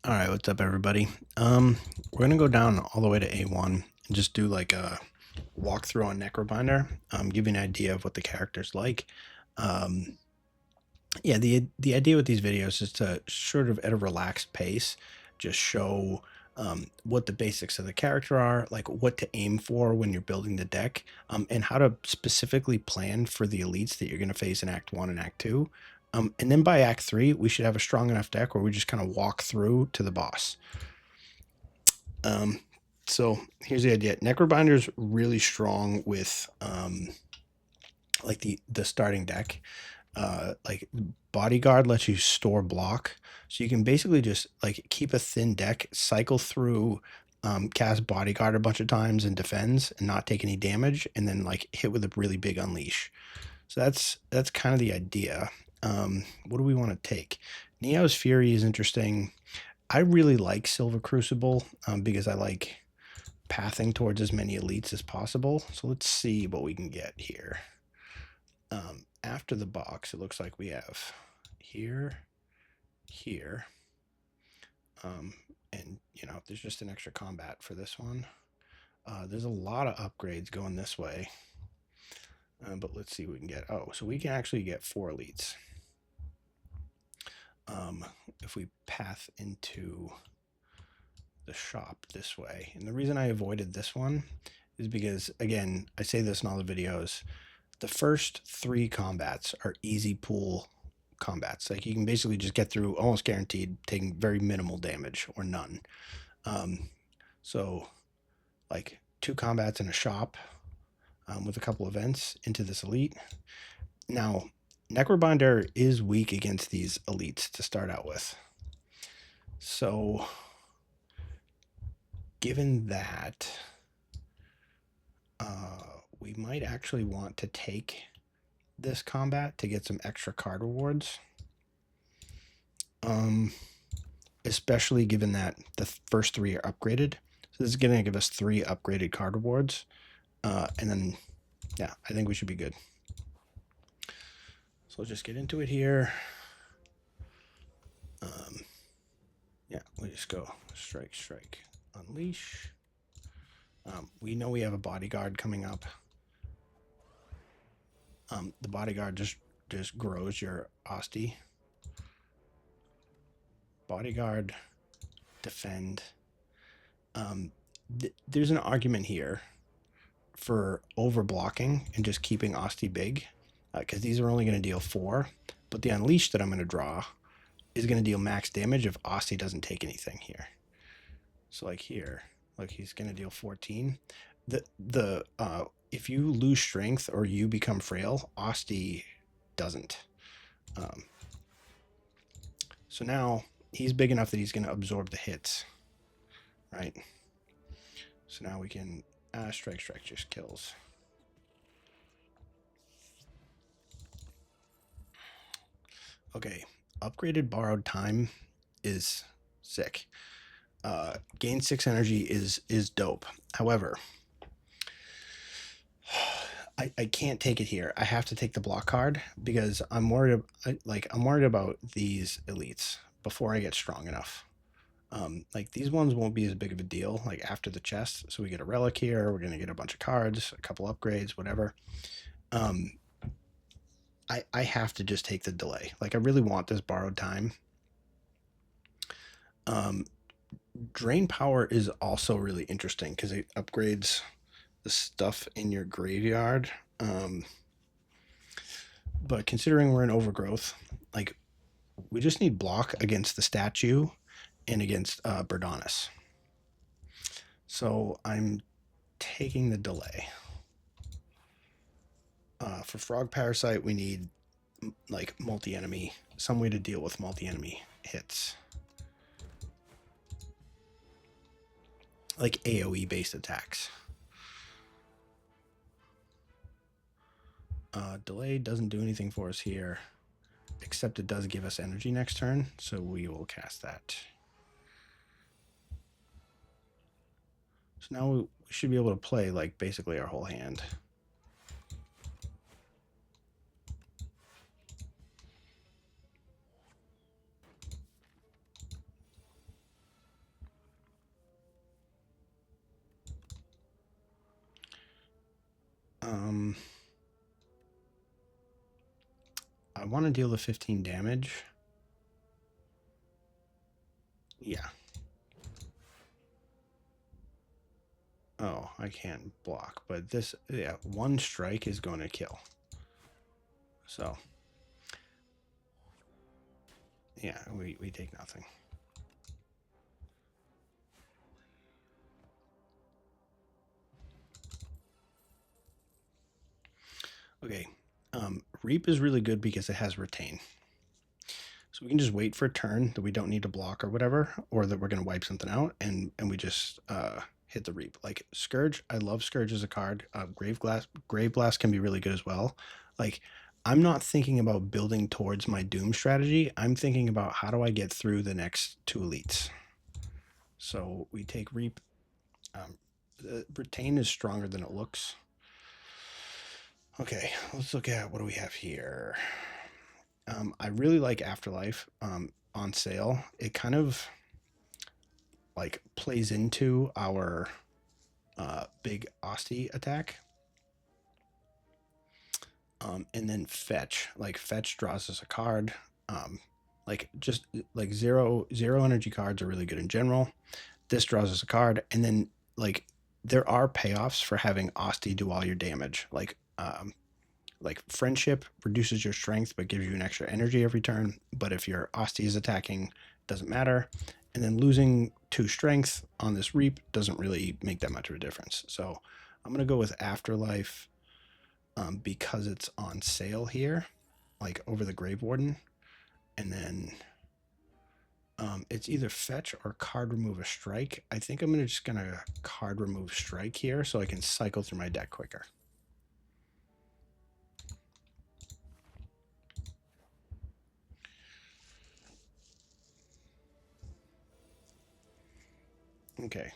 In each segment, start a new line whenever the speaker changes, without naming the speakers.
All right, what's up, everybody? We're gonna go down all the way to A1 and just do like a walkthrough on Necrobinder. Give you an idea of what the character's like. Um, yeah, the idea with these videos is to sort of at a relaxed pace, just show what the basics of the character are, like what to aim for when you're building the deck, and how to specifically plan for the elites that you're going to face in Act 1 and Act 2. And then by Act 3, we should have a strong enough deck where we just kind of walk through to the boss. So here's the idea. Necrobinder's really strong with like the starting deck. Like Bodyguard lets you store block, so you can basically just like keep a thin deck, cycle through, cast Bodyguard a bunch of times and defends and not take any damage, and then like hit with a really big unleash. So that's kind of the idea. What do we want to take? Neo's Fury is interesting. I really like Silver Crucible because I like pathing towards as many elites as possible. So let's see what we can get here. After the box, it looks like we have here, here, and you know, there's just an extra combat for this one. There's a lot of upgrades going this way, but let's see what we can get. Oh, so we can actually get 4 elites. If we path into the shop this way. And the reason I avoided this one is because, again, I say this in all the videos, the first 3 combats are easy pool combats. Like you can basically just get through almost guaranteed taking very minimal damage or none. So like 2 combats in a shop with a couple events into this elite. Now, Necrobinder is weak against these elites to start out with. So given that, we might actually want to take this combat to get some extra card rewards. Especially given that the first 3 are upgraded. So this is going to give us 3 upgraded card rewards. And then, yeah, I think we should be good. So let's just get into it here. Yeah, we just go strike, strike, unleash. We know we have a bodyguard coming up. The bodyguard just grows your Osti. Bodyguard, defend. There's an argument here for over blocking and just keeping Osti big, because these are only going to deal 4, but the unleash that I'm going to draw is going to deal max damage if Osti doesn't take anything here. So like here, like he's going to deal 14. If you lose strength or you become frail, Osti doesn't. So now he's big enough that he's going to absorb the hits, right? So now we can strike, strike just kills. Okay, upgraded borrowed time is sick. Gain 6 energy is dope. However, I can't take it here. I have to take the block card because I'm worried. I'm worried about these elites before I get strong enough. Like these ones won't be as big of a deal. Like after the chest, so we get a relic here. We're gonna get a bunch of cards, a couple upgrades, whatever. I have to just take the delay. Like I really want this borrowed time. Drain power is also really interesting because it upgrades the stuff in your graveyard. But considering we're in overgrowth, like we just need block against the statue and against Berdonis. So I'm taking the delay. For Frog Parasite, we need like multi-enemy, some way to deal with multi-enemy hits. Like AoE based attacks. Delay doesn't do anything for us here, except it does give us energy next turn, so we will cast that. So now we should be able to play like basically our whole hand. I want to deal the 15 damage. Yeah. Oh, I can't block, but this, yeah, one strike is going to kill. So, yeah, we take nothing. Okay, Reap is really good because it has Retain. So we can just wait for a turn that we don't need to block or whatever, or that we're going to wipe something out, and we just hit the Reap. Like Scourge, I love Scourge as a card. Grave Blast can be really good as well. Like, I'm not thinking about building towards my Doom strategy. I'm thinking about how do I get through the next two elites. So we take Reap. The Retain is stronger than it looks. Okay, let's look at what do we have here. I really like Afterlife on sale. It kind of like plays into our big Asti attack. And then Fetch. Like Fetch draws us a card. Like just like zero energy cards are really good in general. This draws us a card, and then like there are payoffs for having Asti do all your damage. Like Friendship reduces your strength but gives you an extra energy every turn. But if your Asti is attacking, it doesn't matter. And then losing 2 strength on this Reap doesn't really make that much of a difference. So I'm going to go with Afterlife because it's on sale here, like over the Grave Warden. And then it's either Fetch or Card Remove a Strike. I think I'm just going to Card Remove Strike here so I can cycle through my deck quicker. Okay.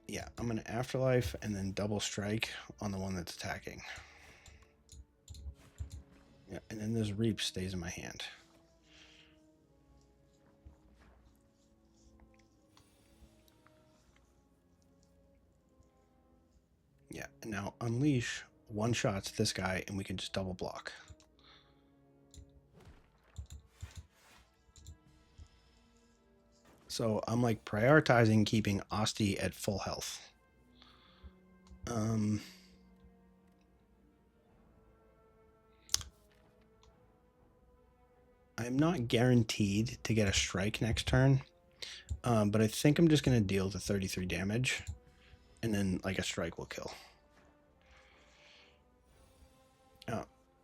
Yeah, I'm going to Afterlife and then double strike on the one that's attacking. Yeah, and then this Reap stays in my hand. Yeah, and now Unleash one-shots this guy and we can just double block. So I'm like prioritizing keeping Asti at full health. I'm not guaranteed to get a strike next turn, but I think I'm just going to deal the 33 damage, and then like a strike will kill.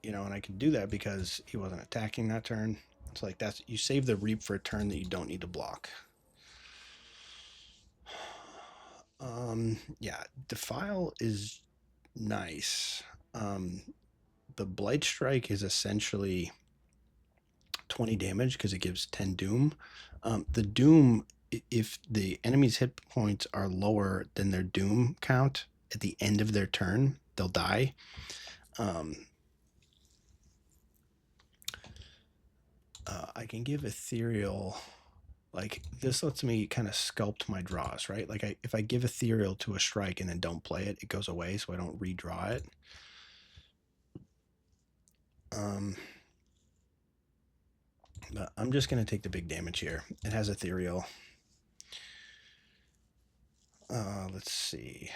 You know, and I can do that because he wasn't attacking that turn. It's like that's you save the Reap for a turn that you don't need to block. Yeah, Defile is nice. The Blight Strike is essentially 20 damage because it gives 10 Doom. The Doom, if the enemy's hit points are lower than their Doom count at the end of their turn, they'll die. I can give Ethereal, like this lets me kind of sculpt my draws, right? Like if I give Ethereal to a strike and then don't play it, it goes away, so I don't redraw it. But I'm just going to take the big damage here. It has Ethereal. Let's see.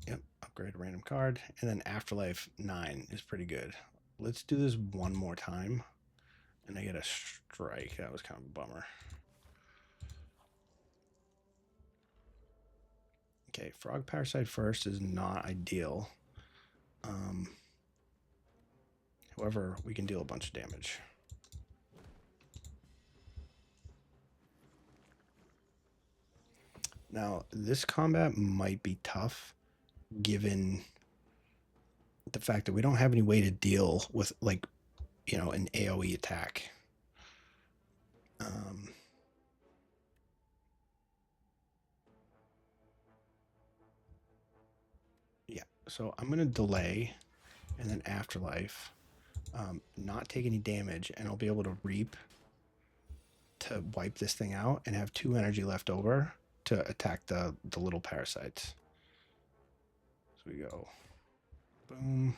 Yep, upgrade a random card. And then Afterlife 9 is pretty good. Let's do this one more time. And I get a strike. That was kind of a bummer. Okay, Frog Parasite first is not ideal. However, we can deal a bunch of damage. Now, this combat might be tough given the fact that we don't have any way to deal with, like, you know, an AoE attack. Yeah, so I'm going to delay and then Afterlife. not take any damage, and I'll be able to reap to wipe this thing out and have 2 energy left over to attack the little parasites. So we go boom.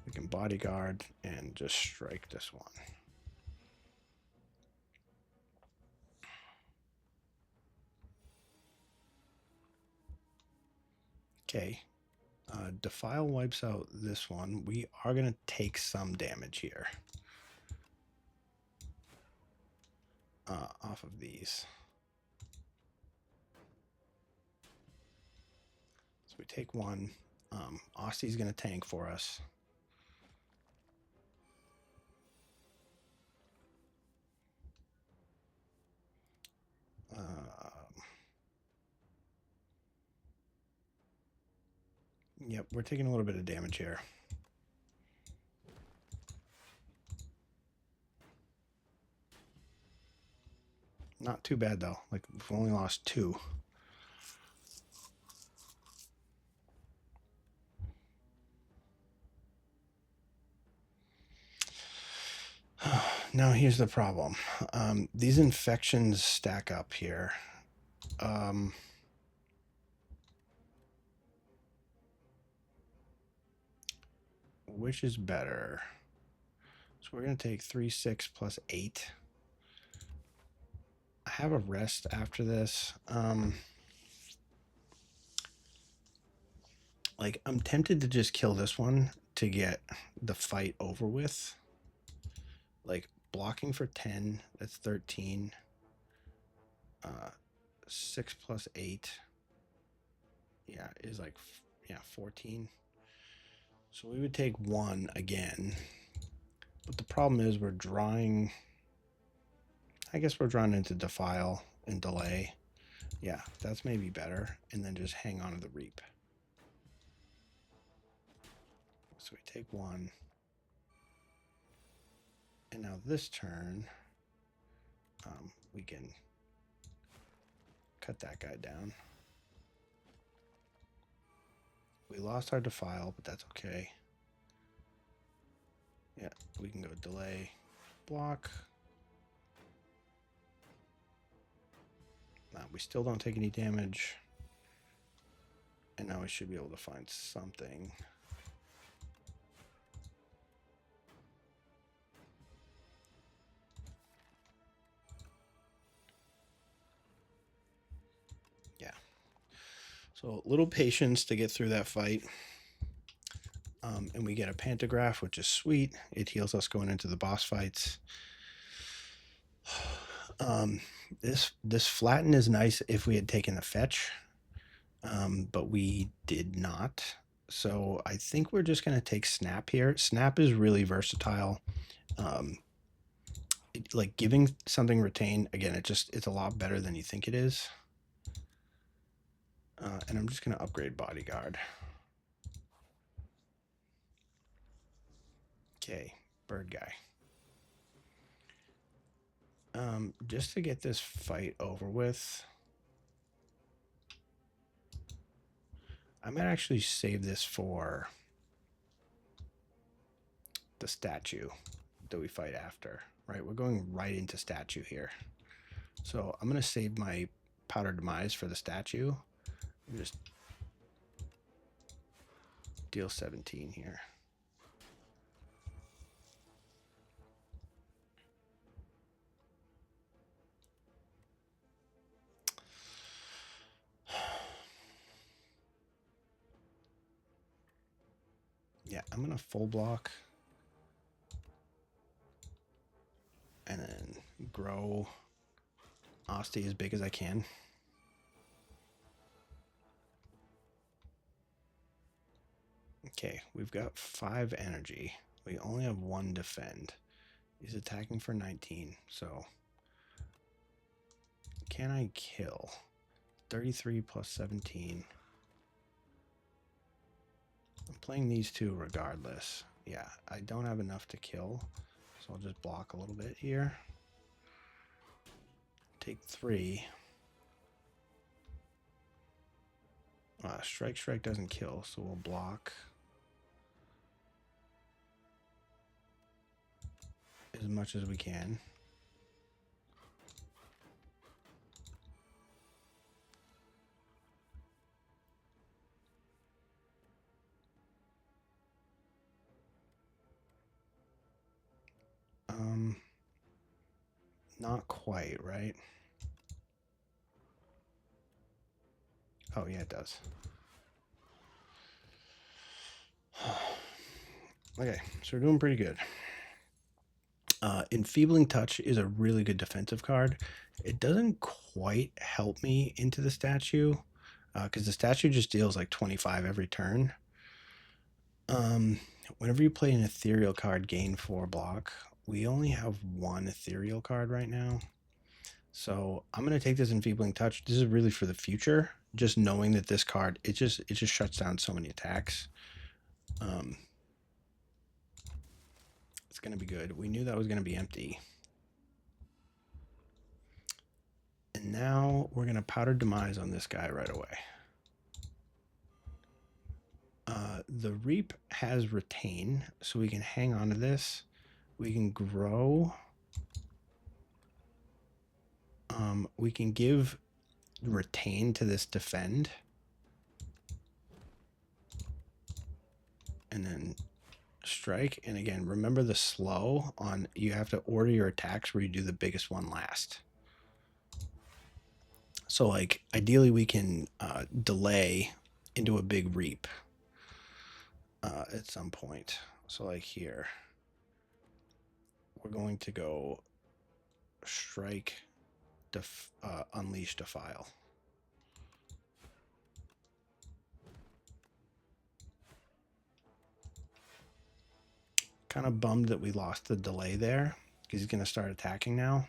We can bodyguard and just strike this one. Okay. Defile wipes out this one. We are going to take some damage here. Off of these. So we take one. Austy's going to tank for us. Yep, we're taking a little bit of damage here. Not too bad though. Like we've only lost 2. Now here's the problem. These infections stack up here. Which is better? So we're going to take 3, 6 plus 8. I have a rest after this. Like, I'm tempted to just kill this one to get the fight over with. Like, blocking for 10, that's 13. 6 plus 8. Yeah, is like, 14. So we would take 1 again. But the problem is we're drawing... I guess we're drawing into Defile and Delay. Yeah, that's maybe better. And then just hang on to the Reap. So we take 1. And now this turn, we can cut that guy down. We lost our Defile, but that's okay. Yeah, we can go Delay, block. We still don't take any damage. And now we should be able to find something. Yeah. So a little patience to get through that fight. And we get a Pantograph, which is sweet. It heals us going into the boss fights. This flatten is nice if we had taken the fetch, but we did not. So I think we're just going to take Snap here. Snap is really versatile. Like giving something retain, again, it's a lot better than you think it is. And I'm just going to upgrade Bodyguard. Okay, bird guy. Just to get this fight over with, I might actually save this for the statue that we fight after, right? We're going right into statue here. So I'm going to save my Powder Demise for the statue. Just deal 17 here. Yeah, I'm going to full block. And then grow Osty as big as I can. Okay, we've got 5 energy. We only have 1 defend. He's attacking for 19, so can I kill? 33 plus 17. I'm playing these 2 regardless. Yeah, I don't have enough to kill, so I'll just block a little bit here. Take 3. Strike doesn't kill, so we'll block. as much as we can. Not quite, right? Oh, yeah, it does. Okay, so we're doing pretty good. Enfeebling Touch is a really good defensive card. It doesn't quite help me into the statue, because the statue just deals like 25 every turn. Whenever you play an ethereal card, gain 4 block. We only have one ethereal card right now. So I'm gonna take this Enfeebling Touch. This is really for the future. Just knowing that this card, it just shuts down so many attacks. It's gonna be good. We knew that was gonna be empty. And now we're gonna Powder Demise on this guy right away. The Reap has Retain, so we can hang on to this. We can grow. We can give Retain to this Defend. And then Strike. And again, remember the slow on, you have to order your attacks where you do the biggest one last. So like ideally we can delay into a big Reap at some point. So like here, we're going to go Strike, Unleash, Defile. Kind of bummed that we lost the delay there because he's going to start attacking now.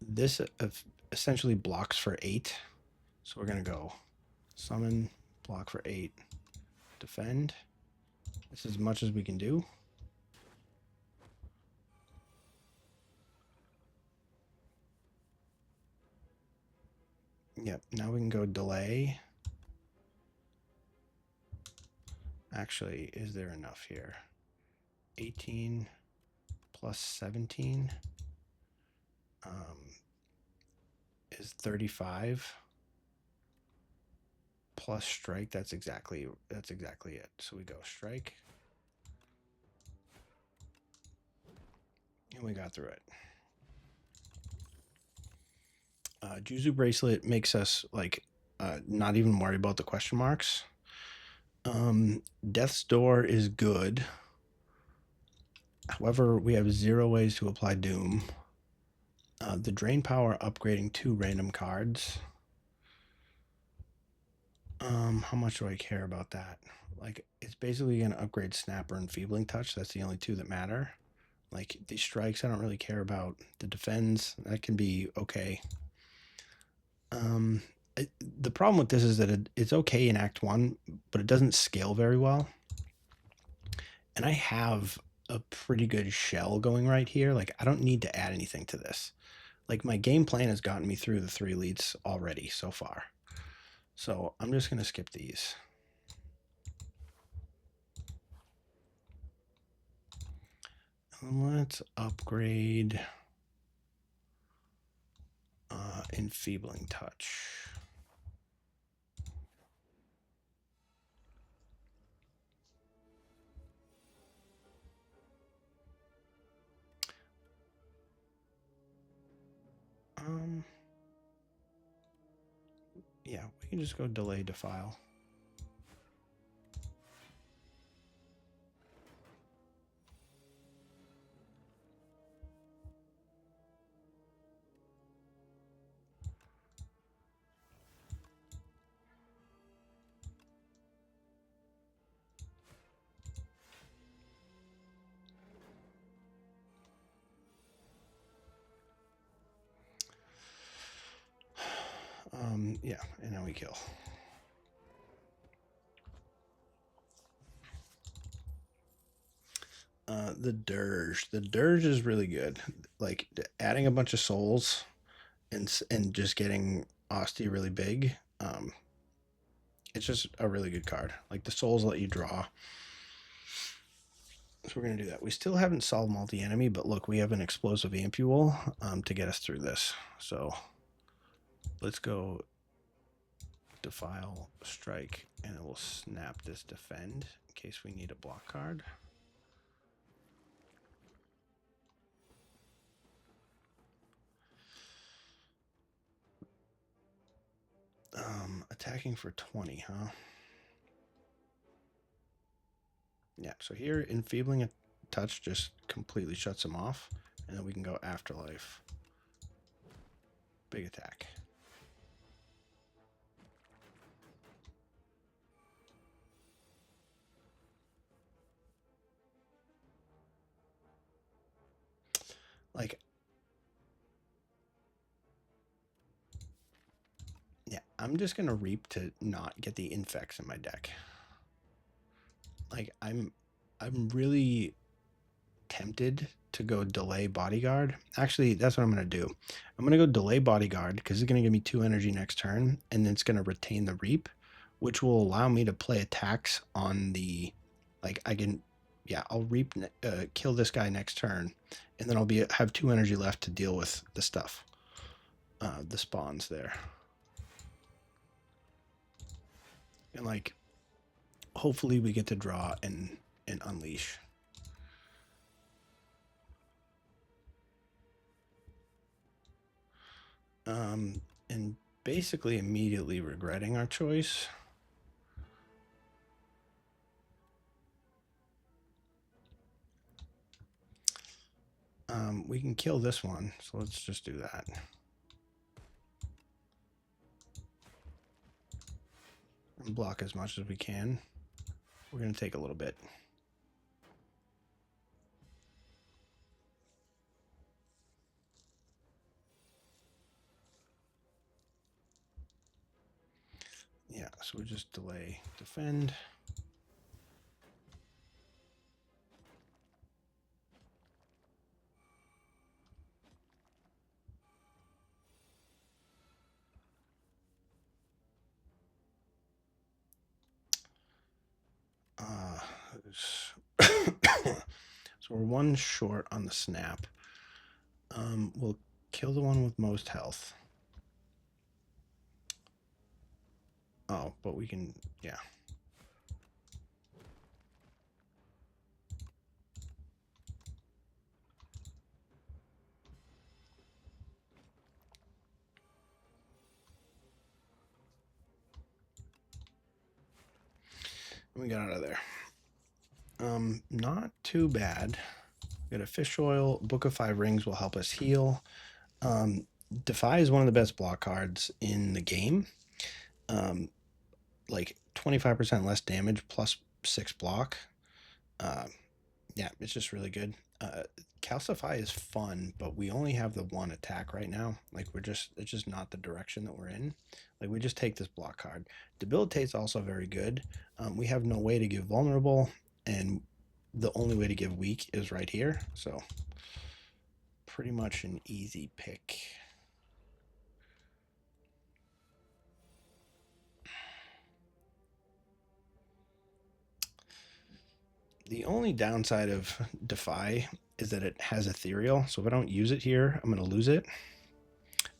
This essentially blocks for 8. So we're going to go Summon, block for 8, Defend. This is as much as we can do. Yep, now we can go Delay. Actually, is there enough here? 18 plus 17 is 35 plus Strike. That's exactly it. So we go Strike, and we got through it. Juzu Bracelet makes us like not even worry about the question marks. Death's Door is good. However, we have 0 ways to apply Doom. The Drain Power upgrading 2 random cards. How much do I care about that? Like, it's basically going to upgrade Snapper and Enfeebling Touch. That's the only 2 that matter. Like, these strikes, I don't really care about. The defends, that can be okay. The problem with this is that it's okay in Act 1, but it doesn't scale very well. And I have a pretty good shell going right here. Like, I don't need to add anything to this. Like, my game plan has gotten me through the 3 elites already so far. So I'm just going to skip these. And let's upgrade Enfeebling Touch. Yeah, we can just go Delay, Defile. Yeah, and now we kill. The Dirge. The Dirge is really good. Like, adding a bunch of souls and just getting Osty really big It's just a really good card. Like the souls let you draw. So we're going to do that. We still haven't solved multi-enemy, but look, we have an explosive ampule to get us through this. So let's go defile, strike, and it will snap this defend in case we need a block card. Attacking for 20, huh? Yeah, so here enfeebling a touch just completely shuts him off, and then we can go afterlife. Big attack. Like, yeah, I'm just gonna reap to not get the infects in my deck. Like, I'm really tempted to go delay bodyguard. Actually, that's what I'm gonna do. I'm gonna go delay bodyguard because it's gonna give me 2 energy next turn, and then it's gonna retain the reap, which will allow me to play attacks on the, like I can, yeah, I'll reap, kill this guy next turn, and then I'll have 2 energy left to deal with the stuff, the spawns there, and like hopefully we get to draw and unleash. And basically immediately regretting our choice. We can kill this one, so let's just do that. And block as much as we can. We're going to take a little bit. Yeah, so we just delay, defend. So we're 1 short on the snap. We'll kill the one with most health. Oh, but we can, yeah. We got out of there. Not too bad. We got a fish oil. Book of 5 Rings will help us heal. Defy is one of the best block cards in the game. Like 25% less damage plus 6 block. Yeah, it's just really good. Calcify is fun, but we only have the 1 attack right now. Like it's just not the direction that we're in. Like we just take this block card. Debilitate's also very good. We have no way to give vulnerable, and the only way to give weak is right here. So pretty much an easy pick. The only downside of Defy is that it has Ethereal, so if I don't use it here, I'm going to lose it.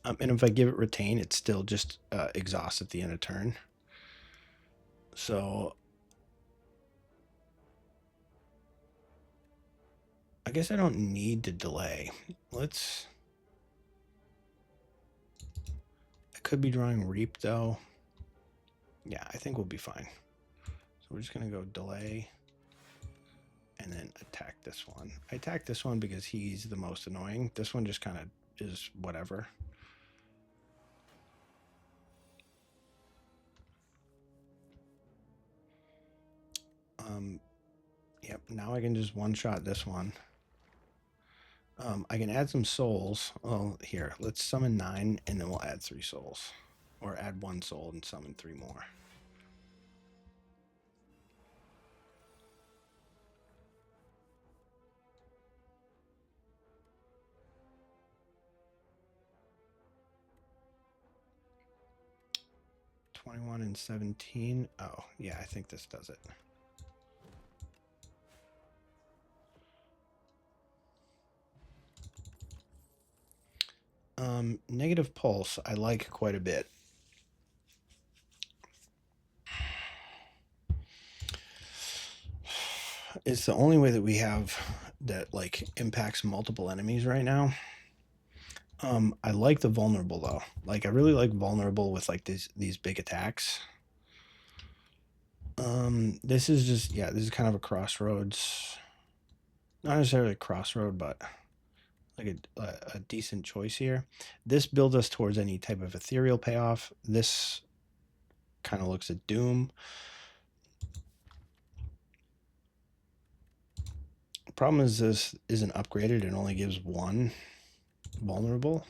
And if I give it Retain, it still just exhausts at the end of turn. So I guess I don't need to delay. I could be drawing Reap, though. Yeah, I think we'll be fine. So we're just going to go delay and then attack this one. I attack this one because he's the most annoying. This one just kind of is whatever. Yep, now I can just one-shot this one. I can add some souls. Oh, here, let's summon 9, and then we'll add 3 souls. Or add 1 soul and summon 3 more. 21 and 17. Oh, yeah, I think this does it. Negative pulse, I like quite a bit. It's the only way that we have that like impacts multiple enemies right now. I like the vulnerable though. Like I really like vulnerable with like these big attacks. This is just this is kind of a crossroads. Not necessarily a crossroad, but like a decent choice here. This builds us towards any type of ethereal payoff. This kind of looks at Doom. Problem is this isn't upgraded. It only gives one vulnerable.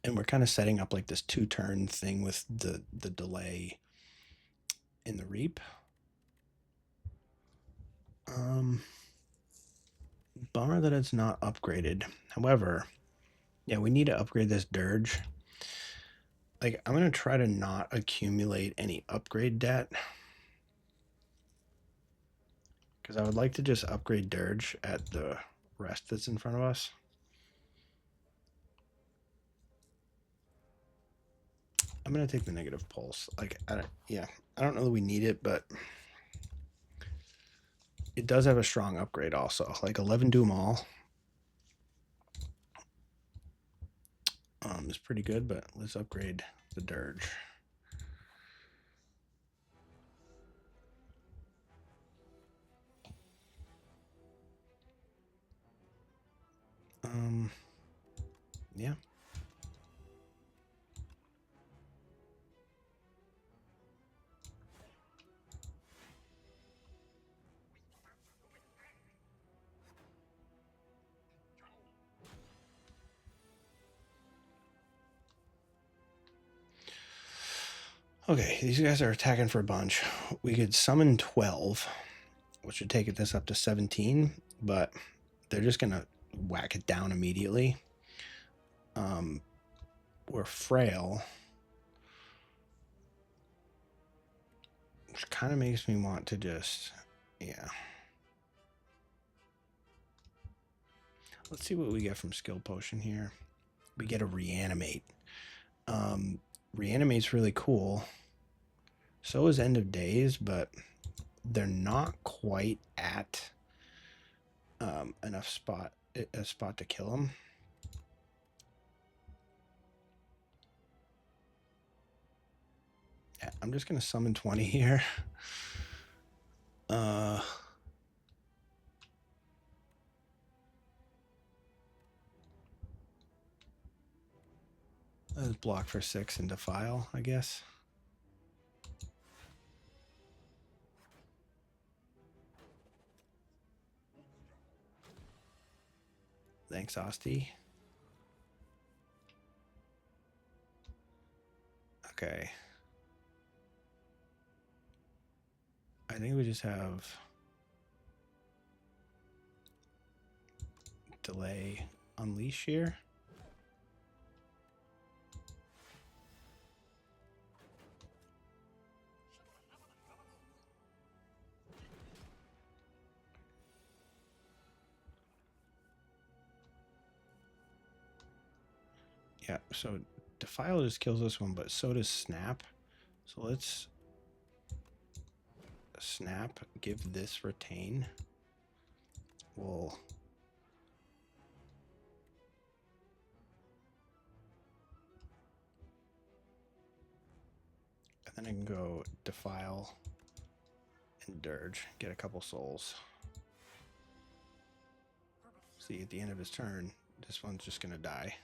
And we're kind of setting up like this 2-turn thing with the delay in the reap. Bummer that it's not upgraded. However, yeah, we need to upgrade this dirge. Like, I'm going to try to not accumulate any upgrade debt. Because I would like to just upgrade dirge at the rest that's in front of us. I'm going to take the negative pulse. Like, I don't know that we need it, but it does have a strong upgrade also. Like 11 Doom All is pretty good, but let's upgrade the dirge. Yeah. Okay, these guys are attacking for a bunch. We could summon 12, which would take this up to 17, but they're just going to whack it down immediately. We're frail, which kind of makes me want to just, Let's see what we get from skill potion here. We get a reanimate. Reanimate's really cool. So is End of Days, but they're not quite at enough a spot to kill them. Yeah, I'm just gonna summon 20 here. Let's block for 6 and defile, I guess. Thanks, Osti. Okay. I think we just have delay unleash here. Yeah, so defile just kills this one, but so does snap. So let's snap, give this retain. We'll and then I can go defile and dirge, get a couple souls. See, at the end of his turn, this one's just gonna die.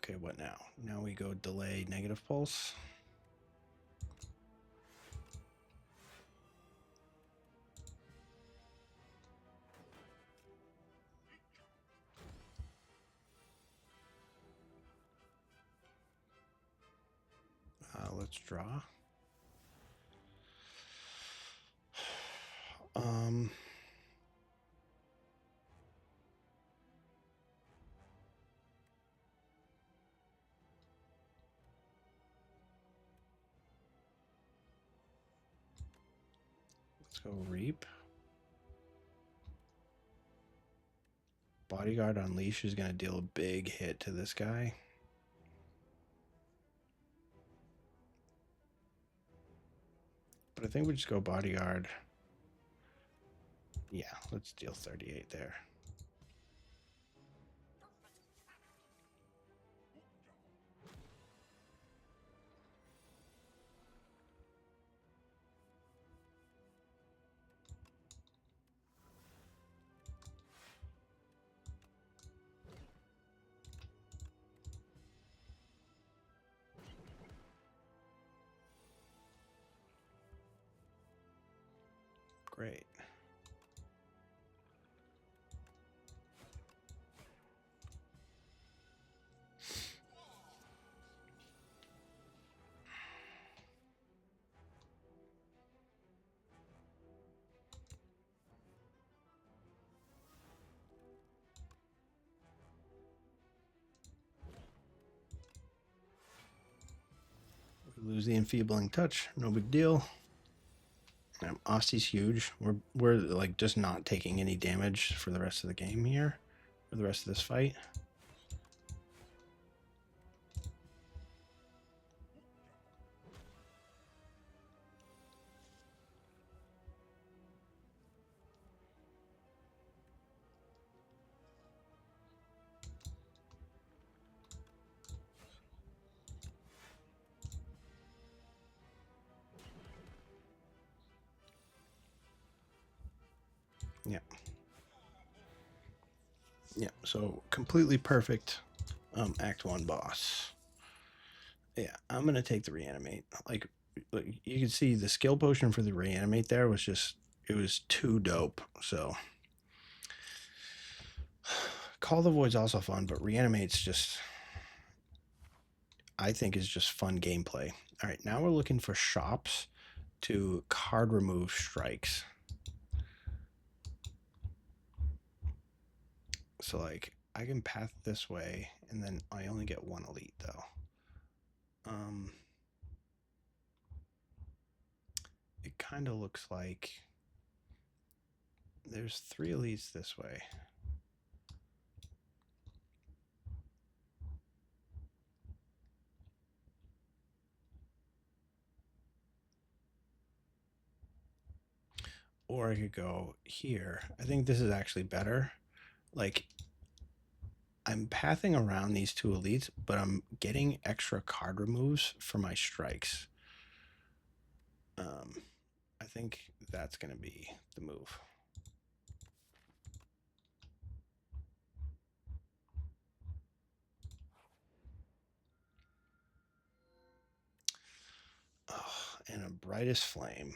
Okay, what now? Now we go delay negative pulse. Let's draw. go Reap. Bodyguard Unleash is going to deal a big hit to this guy. But I think we just go Bodyguard. Yeah, let's deal 38 there. Great. We lose the enfeebling touch, no big deal. Osty's huge. We're like just not taking any damage for the rest of the game here, for the rest of this fight. Yeah. Yeah, so completely perfect Act 1 boss. Yeah, I'm going to take the Reanimate. Like, you can see the skill potion for the Reanimate there was just, it was too dope. So, Call the Void's also fun, but Reanimate's just, I think, is just fun gameplay. All right, now we're looking for shops to card remove strikes. So, like, I can path this way, and then I only get one elite, though. It kind of looks like there's 3 elites this way. Or I could go here. I think this is actually better. Like, I'm pathing around these 2 elites, but I'm getting extra card removes for my strikes. I think that's going to be the move. Oh, and a Brightest Flame.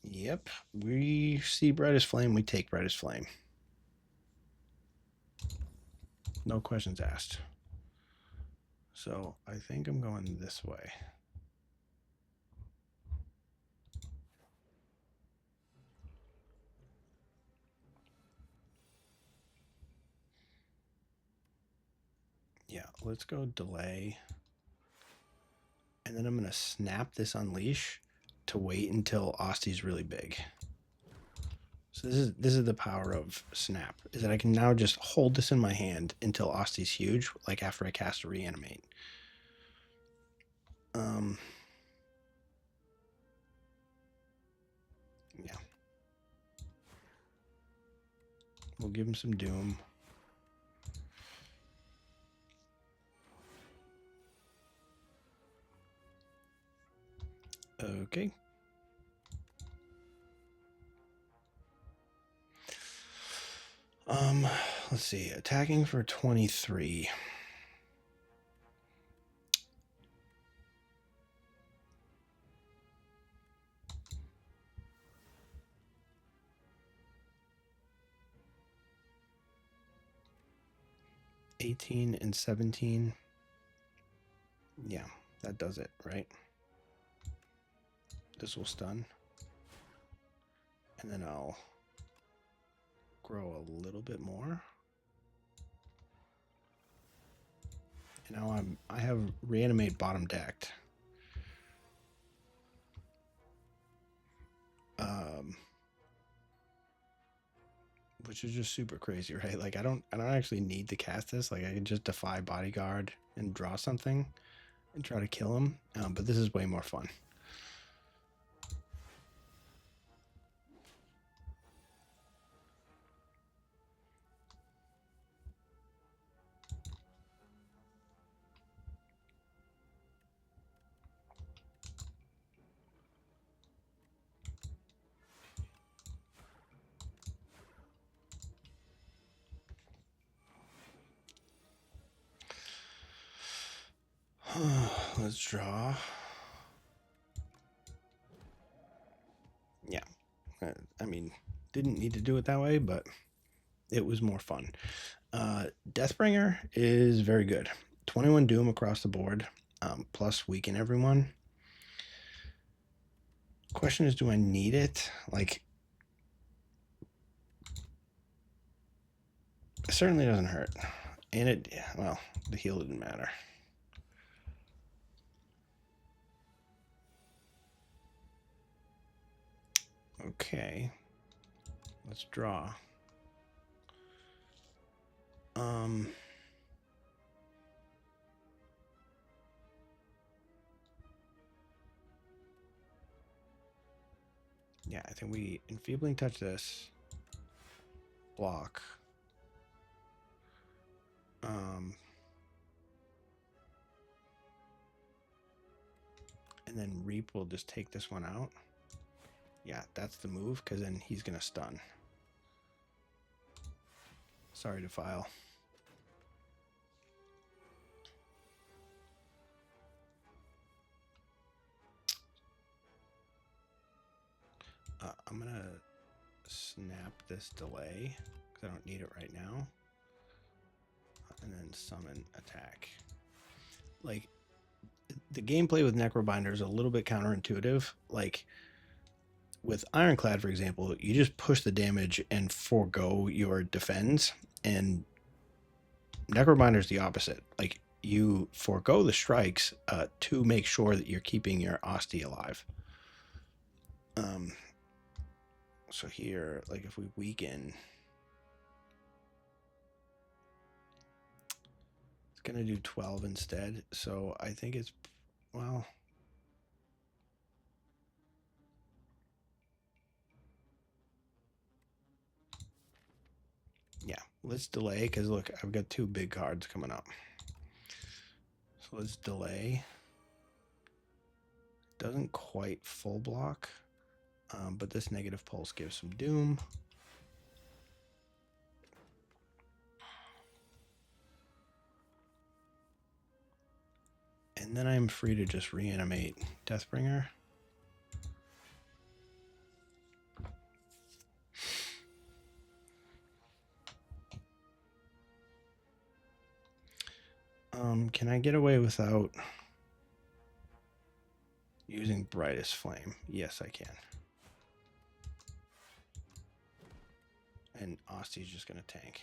Yep, we see Brightest Flame, we take Brightest Flame. No questions asked. So I think I'm going this way. Yeah, let's go delay. And then I'm going to snap this Unleash to wait until Osty's really big. So this is the power of Snap, is that I can now just hold this in my hand until Osty's huge, like after I cast a Reanimate. Yeah. We'll give him some Doom. Okay. Let's see. Attacking for 23. $18 and $17. Yeah, that does it, right? This will stun. And then I'll grow a little bit more. And now I have Reanimate bottom decked. which is just super crazy, right? Like I don't actually need to cast this. Like I can just defy bodyguard and draw something and try to kill him. But this is way more fun. Let's draw. Yeah. I mean, didn't need to do it that way, but it was more fun. Deathbringer is very good. 21 Doom across the board, plus weaken everyone. Question is, do I need it? Like, it certainly doesn't hurt. And it, well, the heal didn't matter. Okay. Let's draw. Yeah, I think we enfeebling touch this. Block. And then Reap will just take this one out. Yeah, that's the move, because then he's going to stun. Sorry to file. I'm going to snap this delay, because I don't need it right now. And then summon attack. Like, the gameplay with Necrobinder is a little bit counterintuitive. Like, with Ironclad, for example, you just push the damage and forego your defense, and Necrobinder is the opposite. Like, you forego the strikes to make sure that you're keeping your Asti alive. So here, like if we weaken, it's gonna do 12 instead. So I think it's, well, yeah, let's delay, because look, I've got 2 big cards coming up. So let's delay. Doesn't quite full block, but this negative pulse gives some doom. And then I'm free to just reanimate Deathbringer. Can I get away without using Brightest Flame? Yes, I can. And Asti's just going to tank.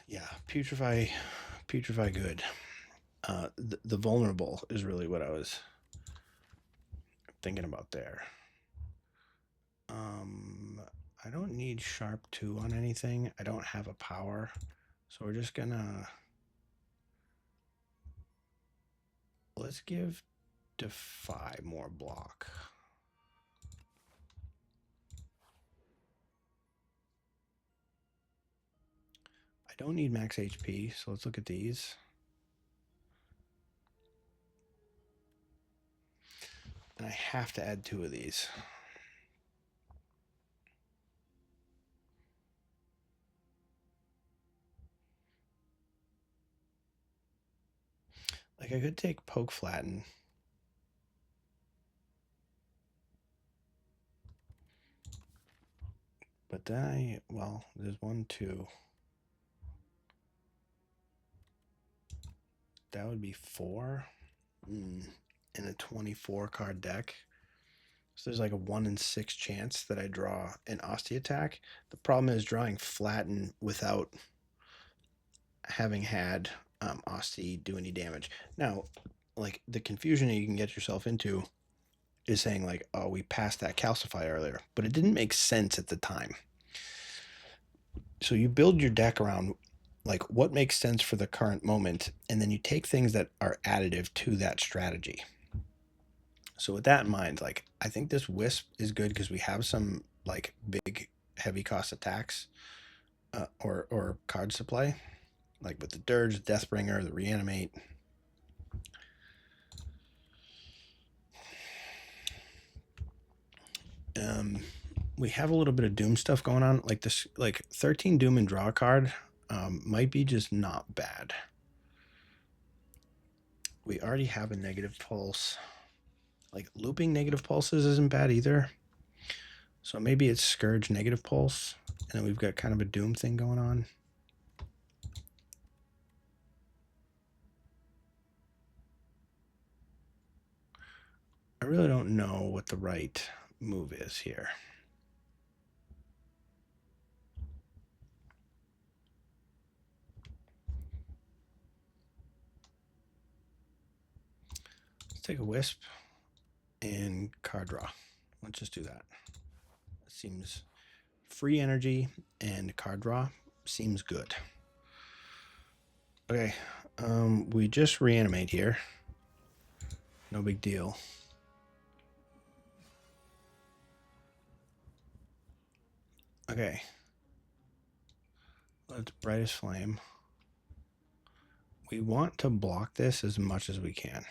Yeah, putrefy good. The vulnerable is really what I was thinking about there. I don't need sharp 2 on anything. I don't have a power, so we're just gonna, let's give Defy more block. I don't need max HP, so let's look at these. And I have to add 2 of these. Like I could take Poke Flatten. But then well, there's 1, 2. That would be 4 in a 24 card deck. So there's like a 1 in 6 chance that I draw an Asti attack. The problem is drawing Flatten without having had Asti do any damage. Now, like, the confusion you can get yourself into is saying, like, oh, we passed that calcify earlier, but it didn't make sense at the time. So you build your deck around, like, what makes sense for the current moment, and then you take things that are additive to that strategy. So with that in mind, like, I think this Wisp is good because we have some, like, big, heavy cost attacks or cards to play, like with the Dirge, Deathbringer, the Reanimate. We have a little bit of Doom stuff going on, like this, like 13 Doom and draw a card might be just not bad. We already have a negative pulse. Like, looping negative pulses isn't bad either. So maybe it's Scourge negative pulse, and then we've got kind of a Doom thing going on. I really don't know what the right move is here. Let's take a Wisp and card draw. Let's just do that. It seems free energy and card draw seems good. Okay, we just reanimate here. No big deal. Okay. Let's Brightest Flame. We want to block this as much as we can.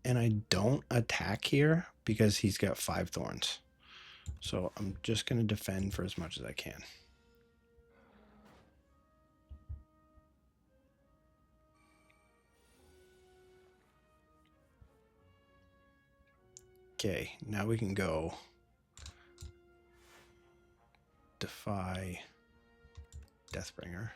And I don't attack here because he's got 5 thorns. So I'm just going to defend for as much as I can. Okay, now we can go Defy Deathbringer.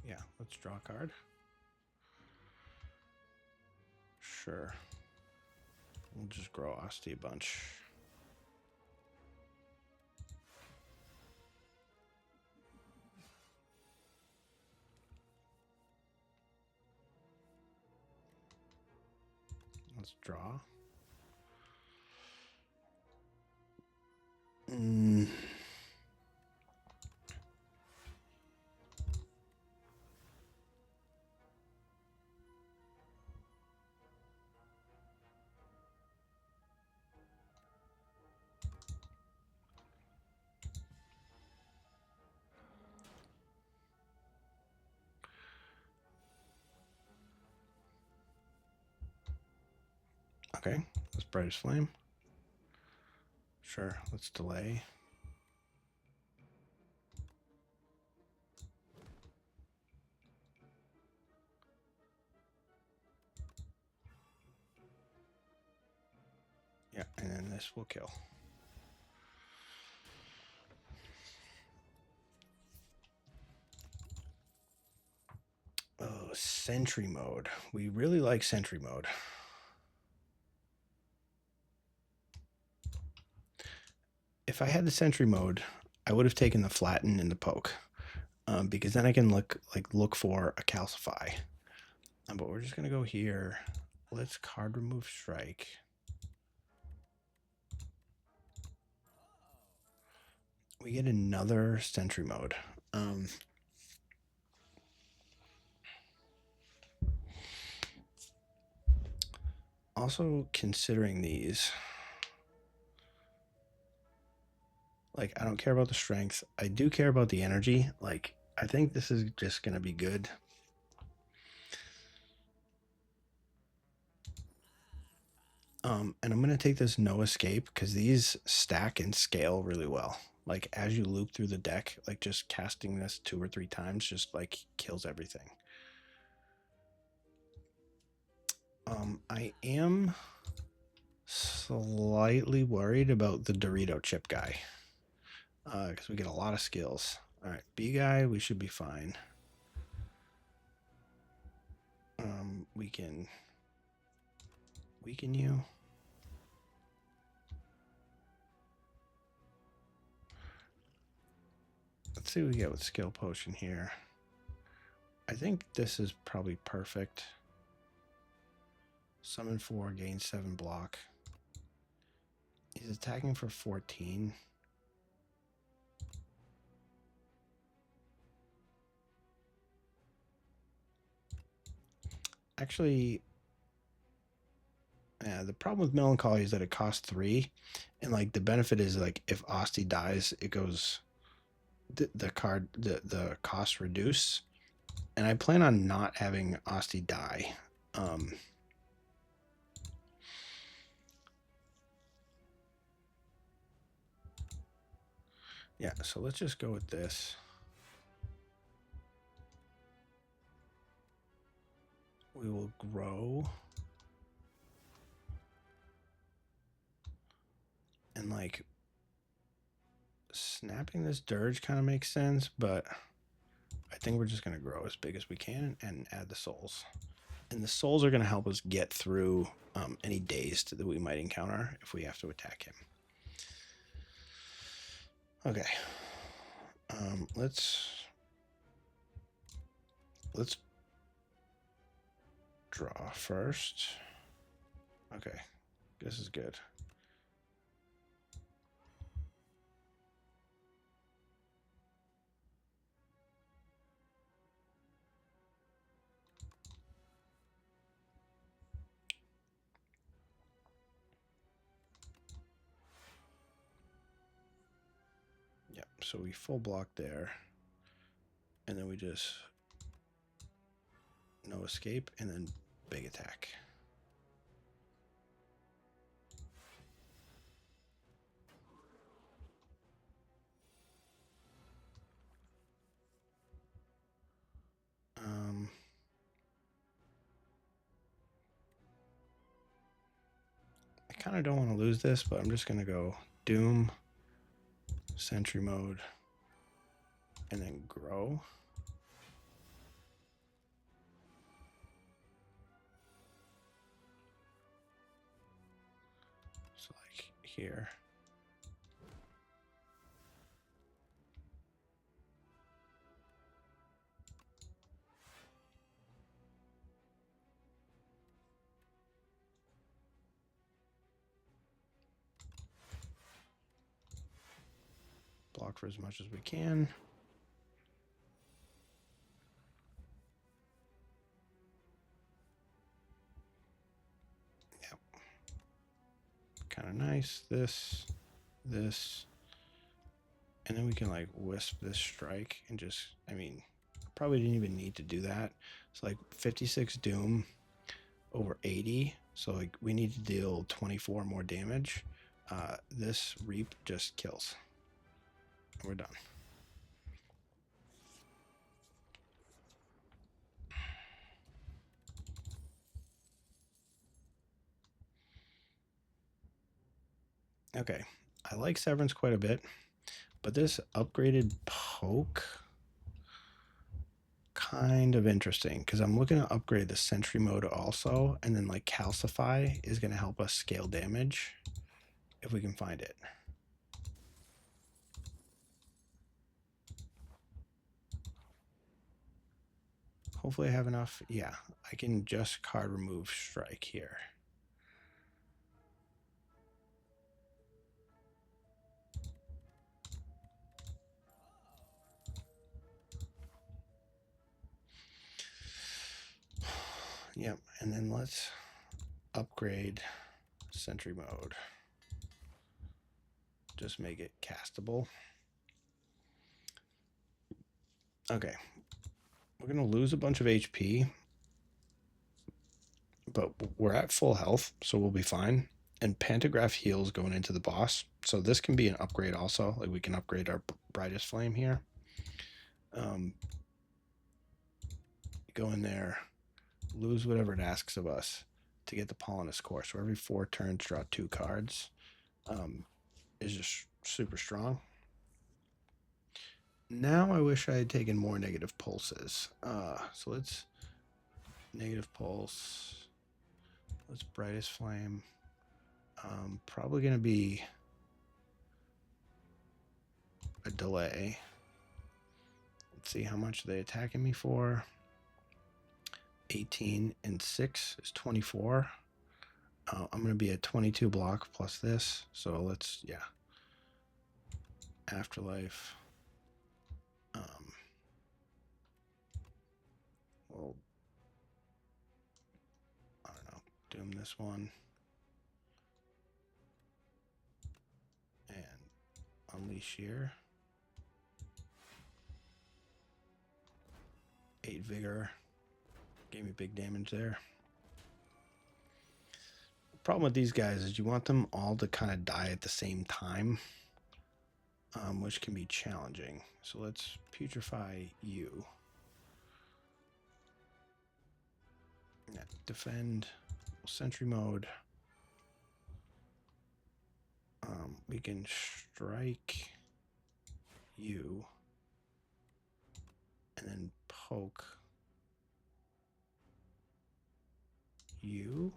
Yeah, let's draw a card. Sure. We'll just grow Asti a bunch. Let's draw. Okay, let's Brightest Flame. Sure, let's delay. Yeah, and then this will kill. Oh, Sentry mode. We really like Sentry mode. If I had the Sentry mode, I would have taken the Flatten and the Poke, because then I can look for a Calcify. But we're just gonna go here. Let's card remove Strike. We get another Sentry mode. Also considering these, like, I don't care about the strength. I do care about the energy. Like, I think this is just gonna be good. And I'm gonna take this No Escape because these stack and scale really well. Like, as you loop through the deck, like, just casting this 2 or 3 times just like kills everything. I am Slightly worried about the Dorito chip guy. Because we get a lot of skills. Alright, B guy, we should be fine. We can weaken you. Let's see what we get with skill potion here. I think this is probably perfect. Summon 4, gain 7 block. He's attacking for 14. Actually, yeah, the problem with Melancholy is that it costs 3. And like the benefit is like if Osti dies, it goes the cost reduce. And I plan on not having Osti die. Yeah, so let's just go with this. We will grow. And like snapping this dirge kind of makes sense, but I think we're just going to grow as big as we can and add the souls. And the souls are going to help us get through any days that we might encounter if we have to attack him. Okay. Let's draw first. Okay. This is good. Yep, so we full block there. And then we just no escape and then big attack. I kind of don't want to lose this, but I'm just going to go Doom, Sentry Mode, and then grow. So like here. Block for as much as we can. Yep. Kind of nice. This. And then we can like wisp this strike and just, I mean, probably didn't even need to do that. It's like 56 doom over 80. So like we need to deal 24 more damage. This reap just kills. We're done. Okay, I like Severance quite a bit, but this upgraded poke kind of interesting because I'm looking to upgrade the Sentry Mode also, and then like Calcify is going to help us scale damage if we can find it. Hopefully I have enough. Yeah, I can just card remove strike here. Yep, and then let's upgrade Sentry Mode. Just make it castable. Okay, we're gonna lose a bunch of HP, but we're at full health, so we'll be fine. And Pantograph heals going into the boss, so this can be an upgrade also. Like we can upgrade our brightest flame here. Go in there, lose whatever it asks of us, to get the Pollinus Core. So every 4 turns, draw 2 cards. Is just super strong. Now I wish I had taken more negative pulses. So let's negative pulse. Let's brightest flame. Probably going to be a delay. Let's see, how much are they attacking me for? 18 and 6 is 24. I'm going to be a 22 block plus this. So let's, yeah. Afterlife. Well, I don't know. Doom this one. And unleash here. 8 vigor. Gave me big damage there. The problem with these guys is you want them all to kind of die at the same time, which can be challenging. So let's putrefy you. Yeah, defend, sentry mode. We can strike you and then poke you.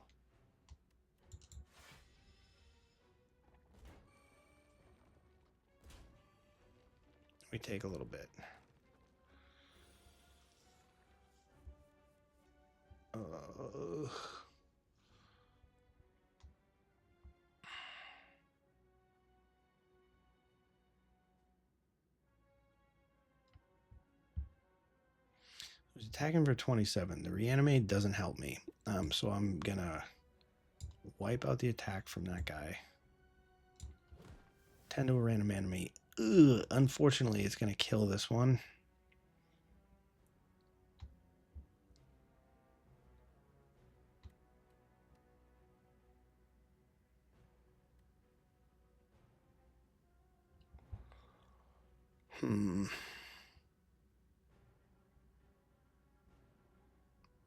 We take a little bit. I was attacking for 27. The reanimate doesn't help me. So I'm gonna wipe out the attack from that guy. 10 to a random enemy. Ugh, unfortunately, it's gonna kill this one.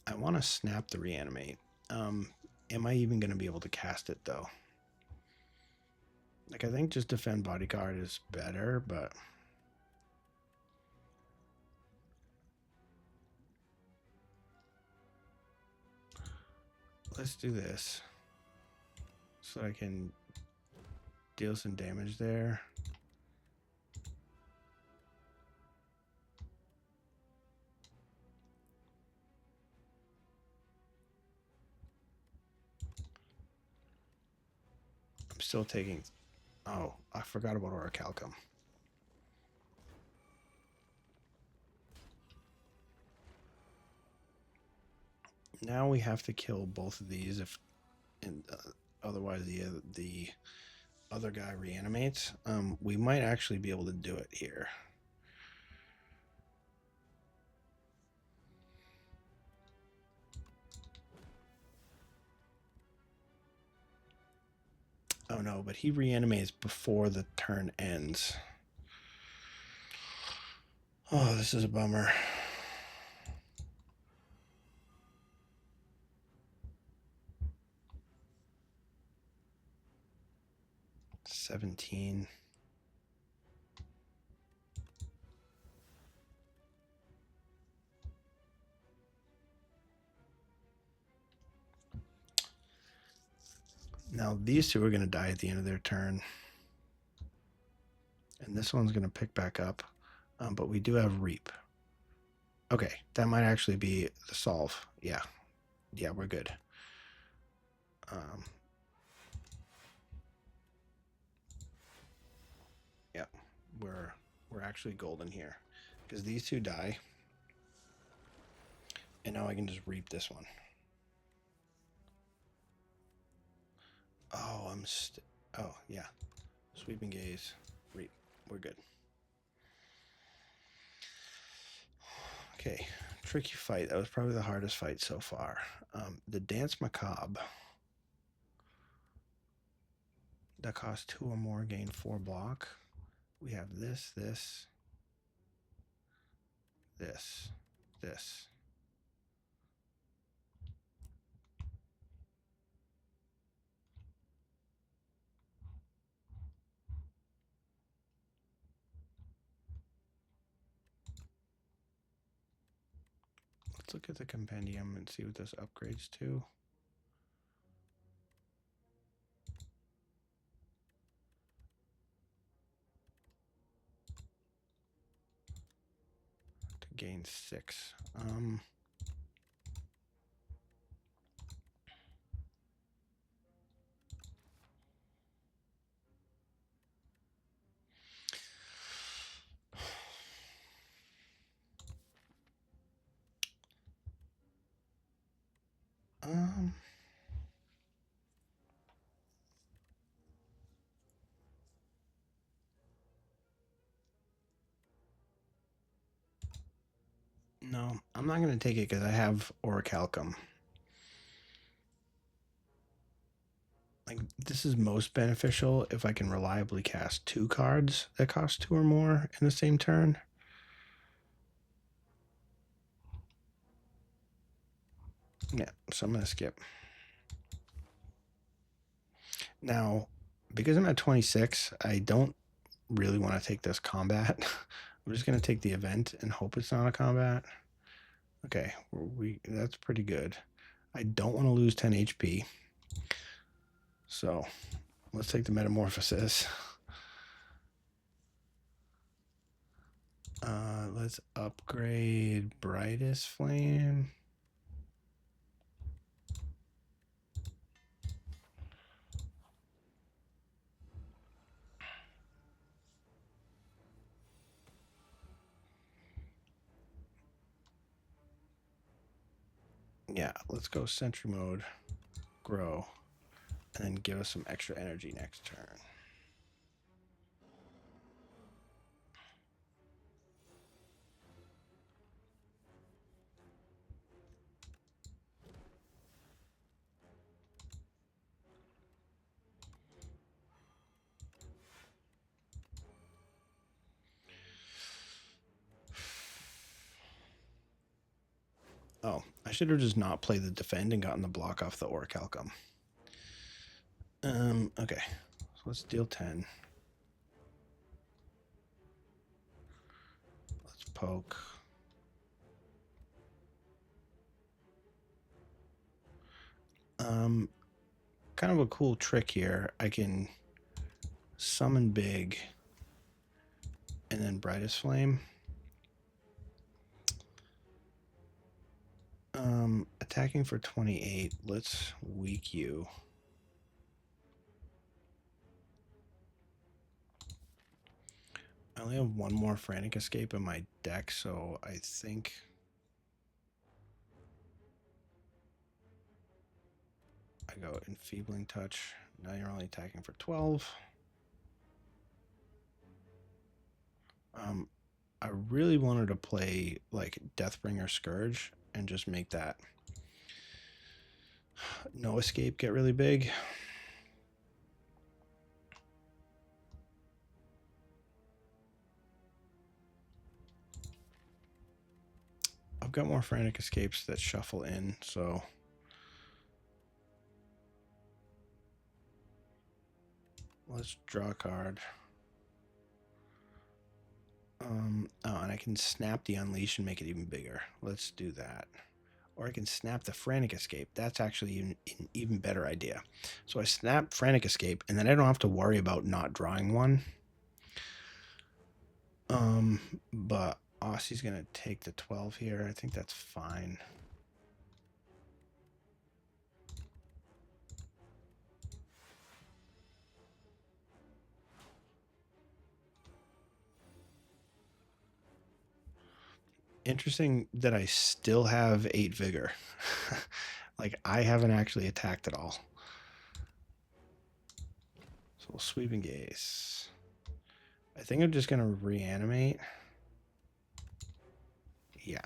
I want to snap the reanimate. Am I even going to be able to cast it, though? Like, I think just defend bodyguard is better, but... let's do this. So I can deal some damage there. I'm still taking... oh, I forgot about Orichalcum. Now we have to kill both of these, if otherwise the other guy reanimates. We might actually be able to do it here. Oh no, but he reanimates before the turn ends. Oh, this is a bummer. $17. Now these two are going to die at the end of their turn. And this one's going to pick back up. But we do have Reap. Okay, that might actually be the solve. Yeah. Yeah, we're good. Yeah, we're actually golden here. Because these two die. And now I can just Reap this one. Oh, oh, yeah. Sweeping Gaze. Reap. We're good. Okay, tricky fight. That was probably the hardest fight so far. The Dance Macabre. That costs 2 or more, gain 4 block. We have this, this, this. Let's look at the compendium and see what this upgrades to. To gain 6. No, I'm not going to take it because I have Orichalcum. Like, this is most beneficial if I can reliably cast 2 cards that cost 2 or more in the same turn. Yeah, so I'm going to skip. Now, because I'm at 26, I don't really want to take this combat. I'm just going to take the event and hope it's not a combat. Okay, that's pretty good. I don't want to lose 10 HP. So let's take the Metamorphosis. Let's upgrade Brightest Flame. Yeah, let's go Sentry Mode, grow, and then give us some extra energy next turn. Oh, I should have just not played the defend and gotten the block off the Orichalcum. Okay, so let's deal 10. Let's poke. Kind of a cool trick here. I can summon big and then Brightest Flame. Attacking for 28. Let's weak you. I only have one more Frantic Escape in my deck, so I think I go Enfeebling Touch. Now you're only attacking for 12. I really wanted to play like Deathbringer Scourge and just make that no escape get really big. I've got more Frantic Escapes that shuffle in, so let's draw a card. Oh, and I can snap the Unleash and make it even bigger. Let's do that. Or I can snap the Frantic Escape. That's actually an even better idea. So I snap Frantic Escape, and then I don't have to worry about not drawing one. But Aussie's going to take the 12 here. I think that's fine. Interesting that I still have 8 Vigor. Like, I haven't actually attacked at all. So we'll Sweeping Gaze. I think I'm just going to reanimate. Yeah.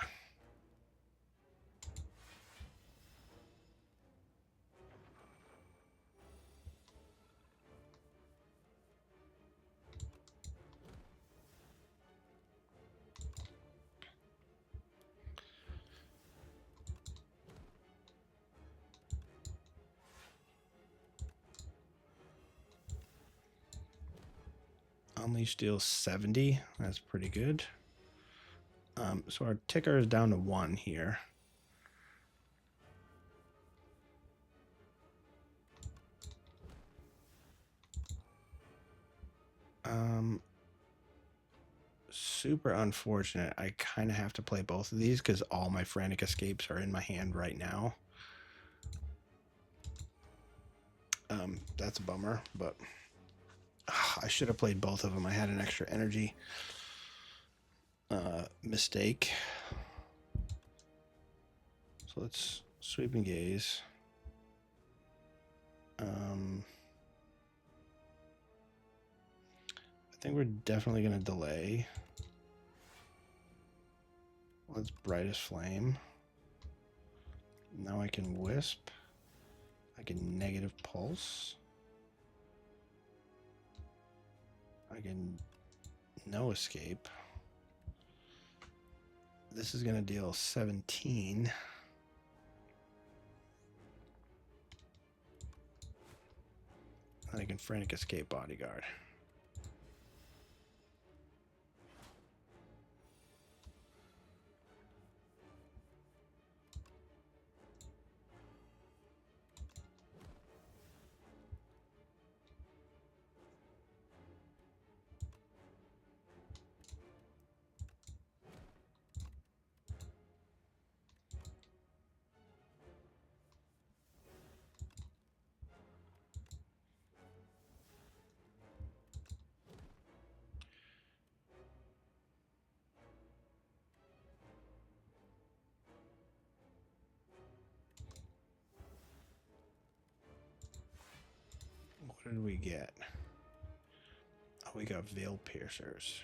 Unleash deals 70. That's pretty good. So our ticker is down to 1 here. Super unfortunate. I kind of have to play both of these because all my frantic escapes are in my hand right now. That's a bummer, but I should have played both of them. I had an extra energy. Mistake. So let's sweep and gaze. I think we're definitely going to delay. Let's brightest flame. Now I can wisp. I can negative pulse. I can no escape. This is going to deal 17. And I can frantic escape bodyguard. What did we get? Oh, we got veil piercers.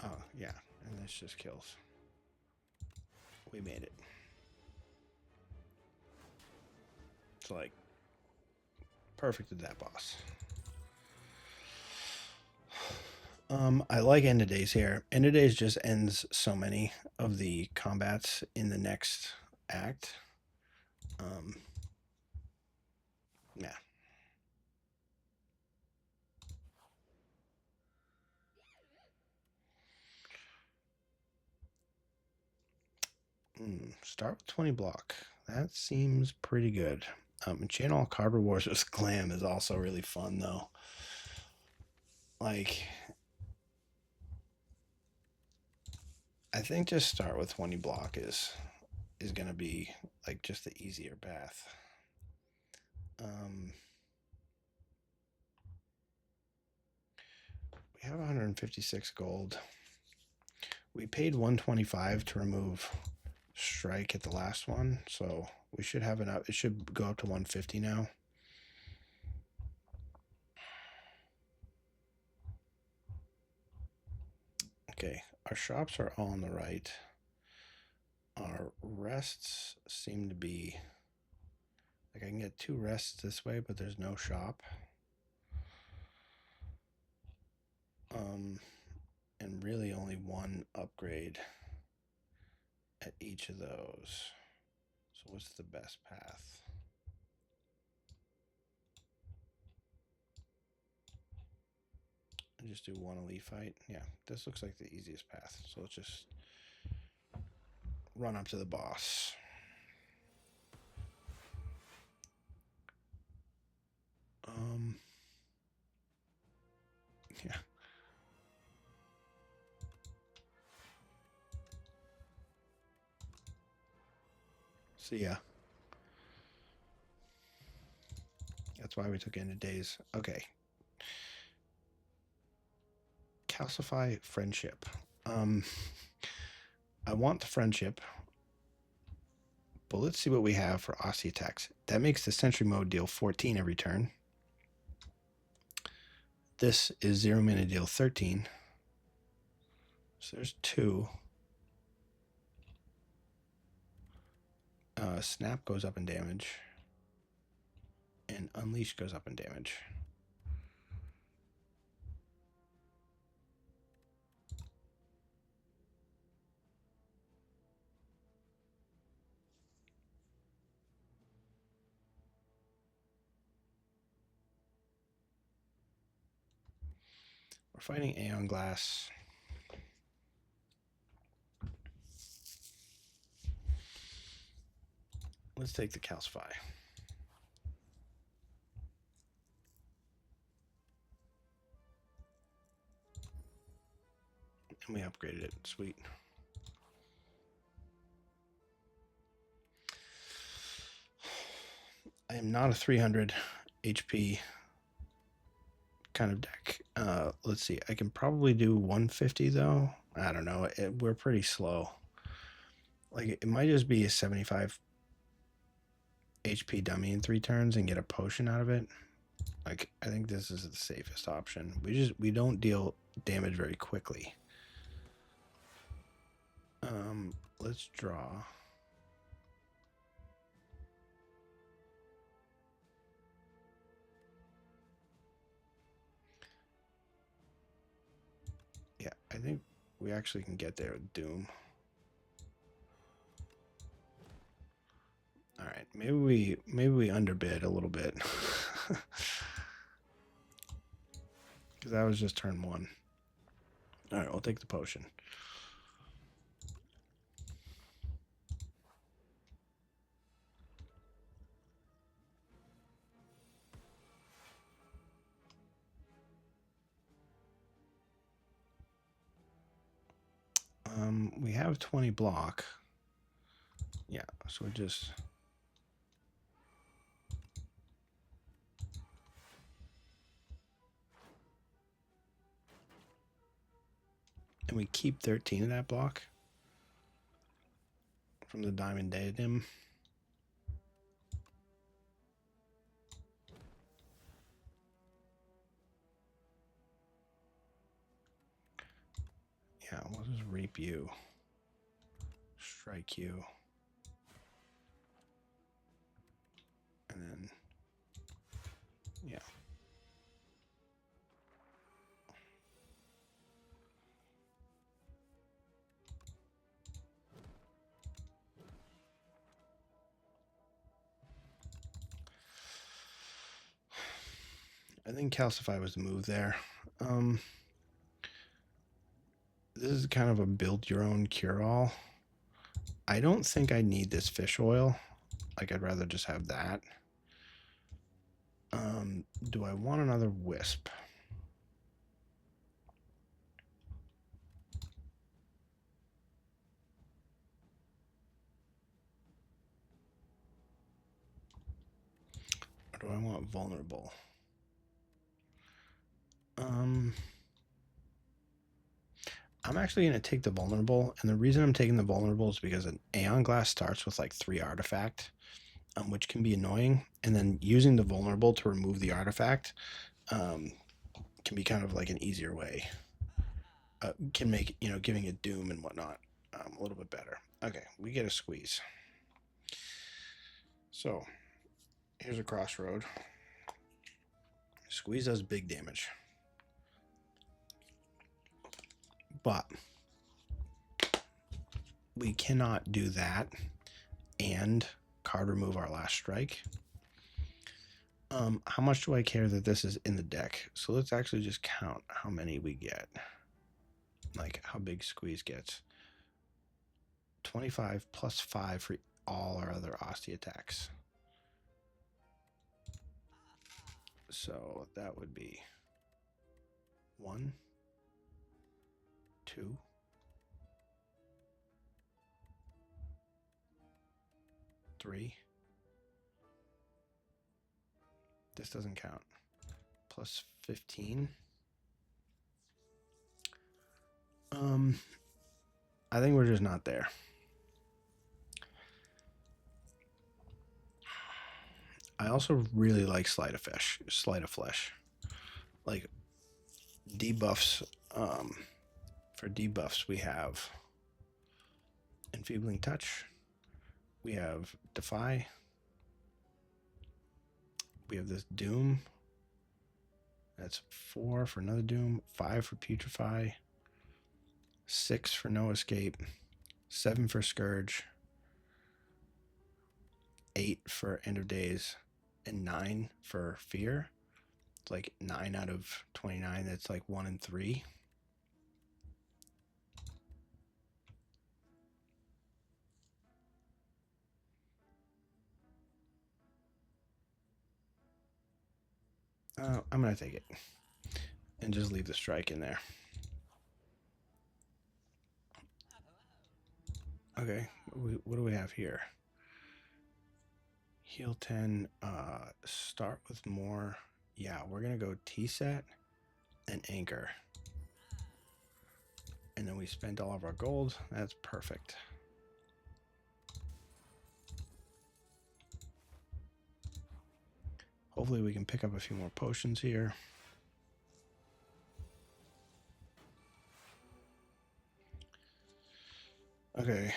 Oh, yeah, and this just kills. We made it. It's like perfect at that boss. I like end of days here. End of days just ends so many of the combats in the next act. Yeah. Start with 20 block. That seems pretty good. Channel Carbon Wars with Glam is also really fun though. Like, I think just start with 20 block is gonna be like just the easier path. We have 156 gold. We paid 125 to remove strike at the last one, so we should have enough. It should go up to 150 now. Okay, our shops are all on the right. Our rests seem to be like I can get 2 rests this way, but there's no shop. And really only 1 upgrade at each of those. So what's the best path? I just do 1 elite fight. Yeah, this looks like the easiest path. So let's just run up to the boss. Yeah. See ya. That's why we took end of days. Okay. Calcify friendship. I want the friendship, but let's see what we have for Aussie attacks. That makes the sentry mode deal 14 every turn. This is 0 mana deal 13. So there's 2. Snap goes up in damage. And Unleash goes up in damage. We're fighting Aeon Glass. Let's take the Calcify. And we upgraded it. Sweet. I am not a 300 HP kind of deck. Let's see. I can probably do 150 though. I don't know. We're pretty slow. Like it might just be a 75 HP dummy in 3 turns and get a potion out of it. Like I think this is the safest option. We don't deal damage very quickly. Let's draw. Yeah, I think we actually can get there with Doom. All right, maybe we underbid a little bit. Because that was just turn 1. All right, we'll take the potion. We have 20 block. Yeah, so we just... And we keep 13 of that block from the Diamond Diadem. Yeah, we'll just reap you. Strike you. And then, yeah. I think Calcify was the move there. This is kind of a build your own cure-all. I don't think I need this fish oil. Like, I'd rather just have that. Do I want another wisp? Or do I want vulnerable? I'm actually going to take the vulnerable, and the reason I'm taking the vulnerable is because an Aeon Glass starts with like 3 artifact, which can be annoying, and then using the vulnerable to remove the artifact can be kind of like an easier way. Can make, you know, giving it doom and whatnot a little bit better. Okay, we get a squeeze. So here's a crossroad. Squeeze does big damage. But we cannot do that and card remove our last strike. How much do I care that this is in the deck? So let's actually just count how many we get. Like how big squeeze gets. 25 plus 5 for all our other Ostia attacks. So that would be 1, 2, 3. This doesn't count. Plus 15. I think we're just not there. I also really like Sleight of Flesh. Like debuffs. For debuffs, we have Enfeebling Touch. We have Defy. We have this Doom. That's 4 for another Doom. 5 for Putrefy. 6 for No Escape. 7 for Scourge. 8 for End of Days. And 9 for Fear. It's like 9 out of 29. That's like 1 and 3. I'm going to take it and just leave the strike in there. Okay, what do we have here? Heal 10, start with more. Yeah, we're going to go T-set and anchor. And then we spent all of our gold. That's perfect. Hopefully we can pick up a few more potions here. Okay.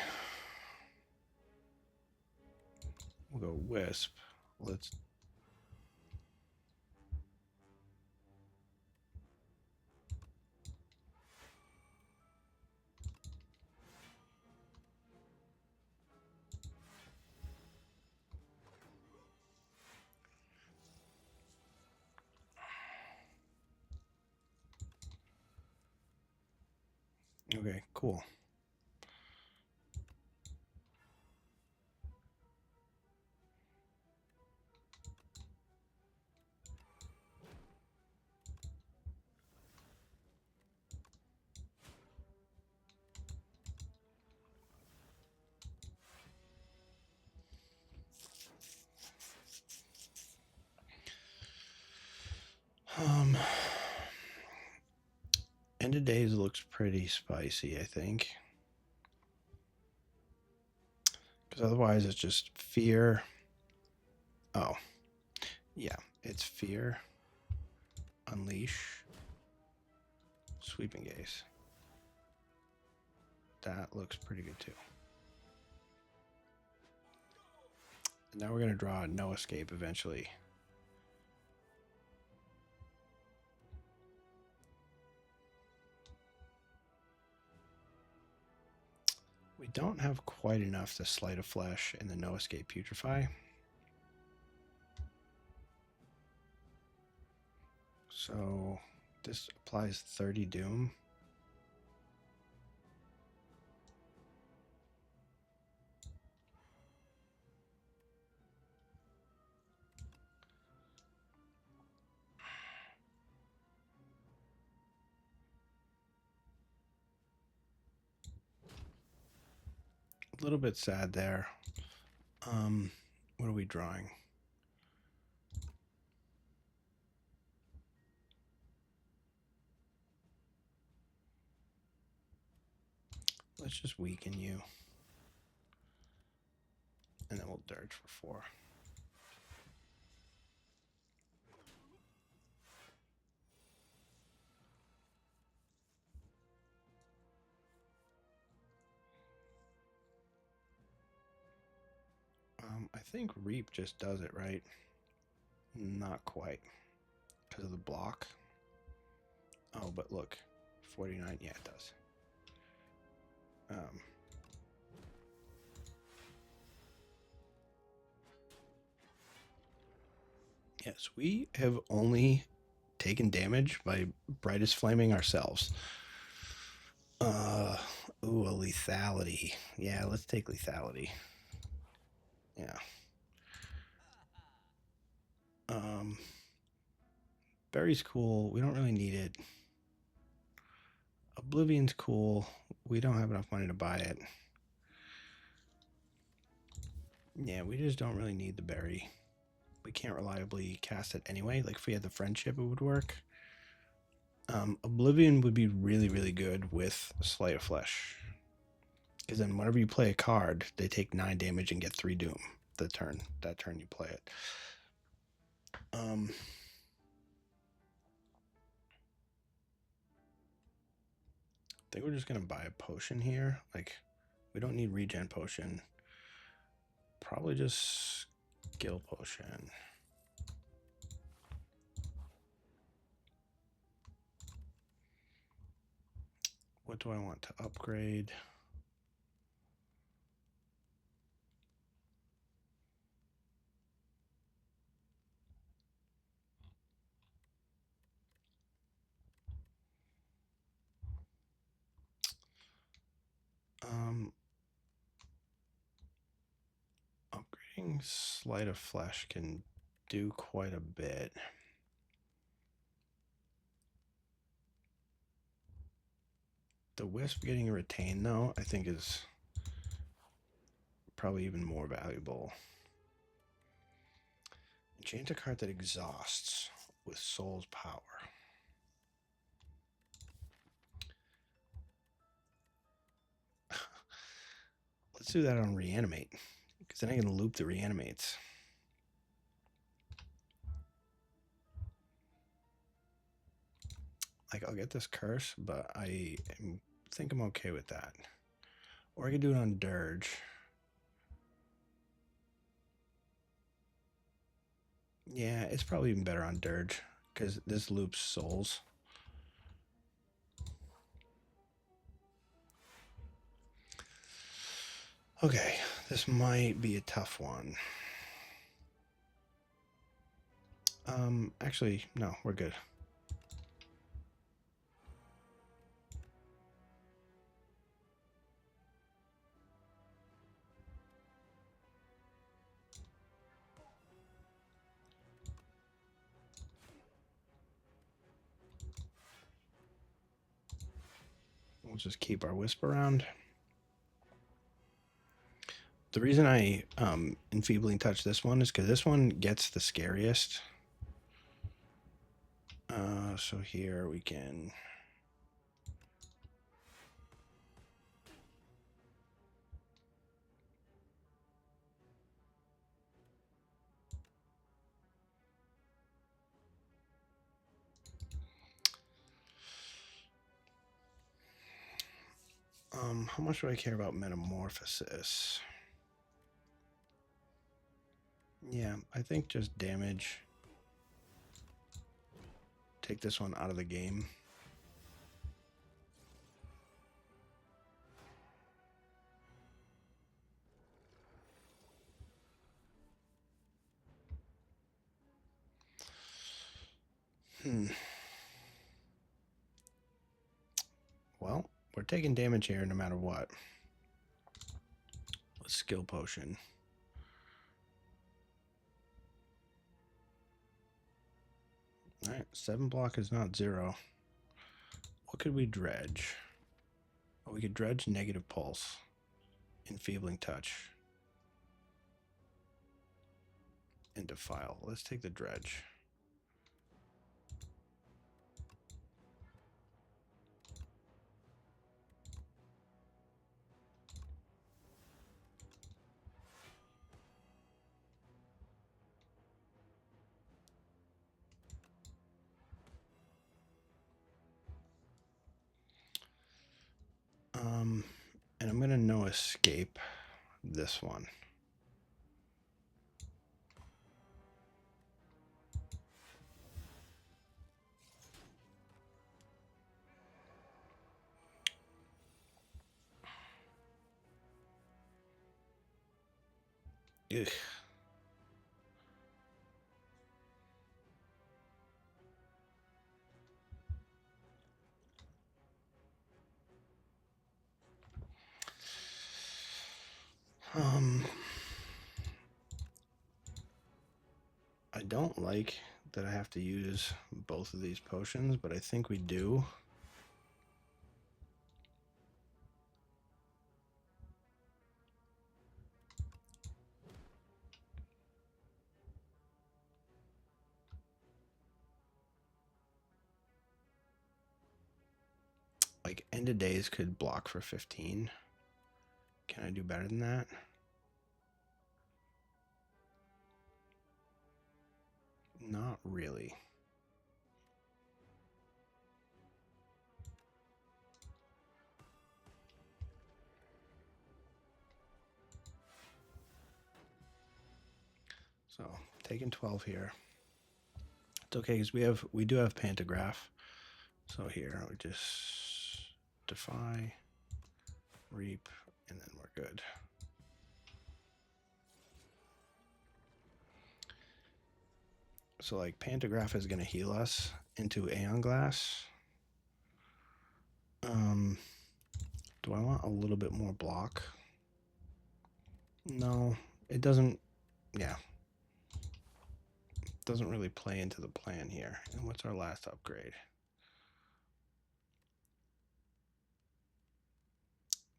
We'll go Wisp. Let's... Okay, cool. End of days looks pretty spicy, I think. Because otherwise it's just fear. Oh, yeah, it's fear, unleash, sweeping gaze. That looks pretty good too. And now we're going to draw no escape eventually. We don't have quite enough to Sleight of Flesh and the no escape putrefy. So this applies 30 doom. A little bit sad there. What are we drawing? Let's just weaken you. And then we'll dirge for 4. I think Reap just does it, right? Not quite. Because of the block. Oh, but look. 49, yeah, it does. Yes, we have only taken damage by brightest flaming ourselves. Ooh, a lethality. Yeah, let's take lethality. Yeah. Berry's cool. We don't really need it. Oblivion's cool. We don't have enough money to buy it. Yeah, we just don't really need the berry. We can't reliably cast it anyway. Like if we had the friendship, it would work. Oblivion would be really, really good with Sleight of Flesh. Because then whenever you play a card, they take 9 damage and get 3 doom that turn you play it. I think we're just gonna buy a potion here. Like, we don't need regen potion. Probably just skill potion. What do I want to upgrade? Working Sleight of Flesh can do quite a bit. The Wisp getting a retain, though, I think is probably even more valuable. Enchant a card that exhausts with Soul's Power. Let's do that on Reanimate, because then I can loop the Reanimates. Like, I'll get this curse, but I think I'm okay with that. Or I could do it on Dirge. Yeah, it's probably even better on Dirge, because this loops souls. Okay, this might be a tough one. Actually, no, we're good. We'll just keep our Wisp around. The reason I Enfeebling Touch this one is because this one gets the scariest. So here we can... how much do I care about Metamorphosis? Yeah, I think just damage. Take this one out of the game. Well, we're taking damage here no matter what. Let's Skill Potion. Alright, 7 block is not 0. What could we dredge? Oh, we could dredge Negative Pulse. Enfeebling Touch. And Defile. Let's take the dredge. And I'm gonna no escape this one. Ugh. I don't like that I have to use both of these potions, but I think we do. Like, End of Days could block for 15. Can I do better than that? Not really. So, taking 12 here. It's okay because we do have Pantograph. So here we just Defy, Reap, and then we're good. So like Pantograph is gonna heal us into Aeon Glass. Do I want a little bit more block? No, it doesn't yeah. Doesn't really play into the plan here. And what's our last upgrade?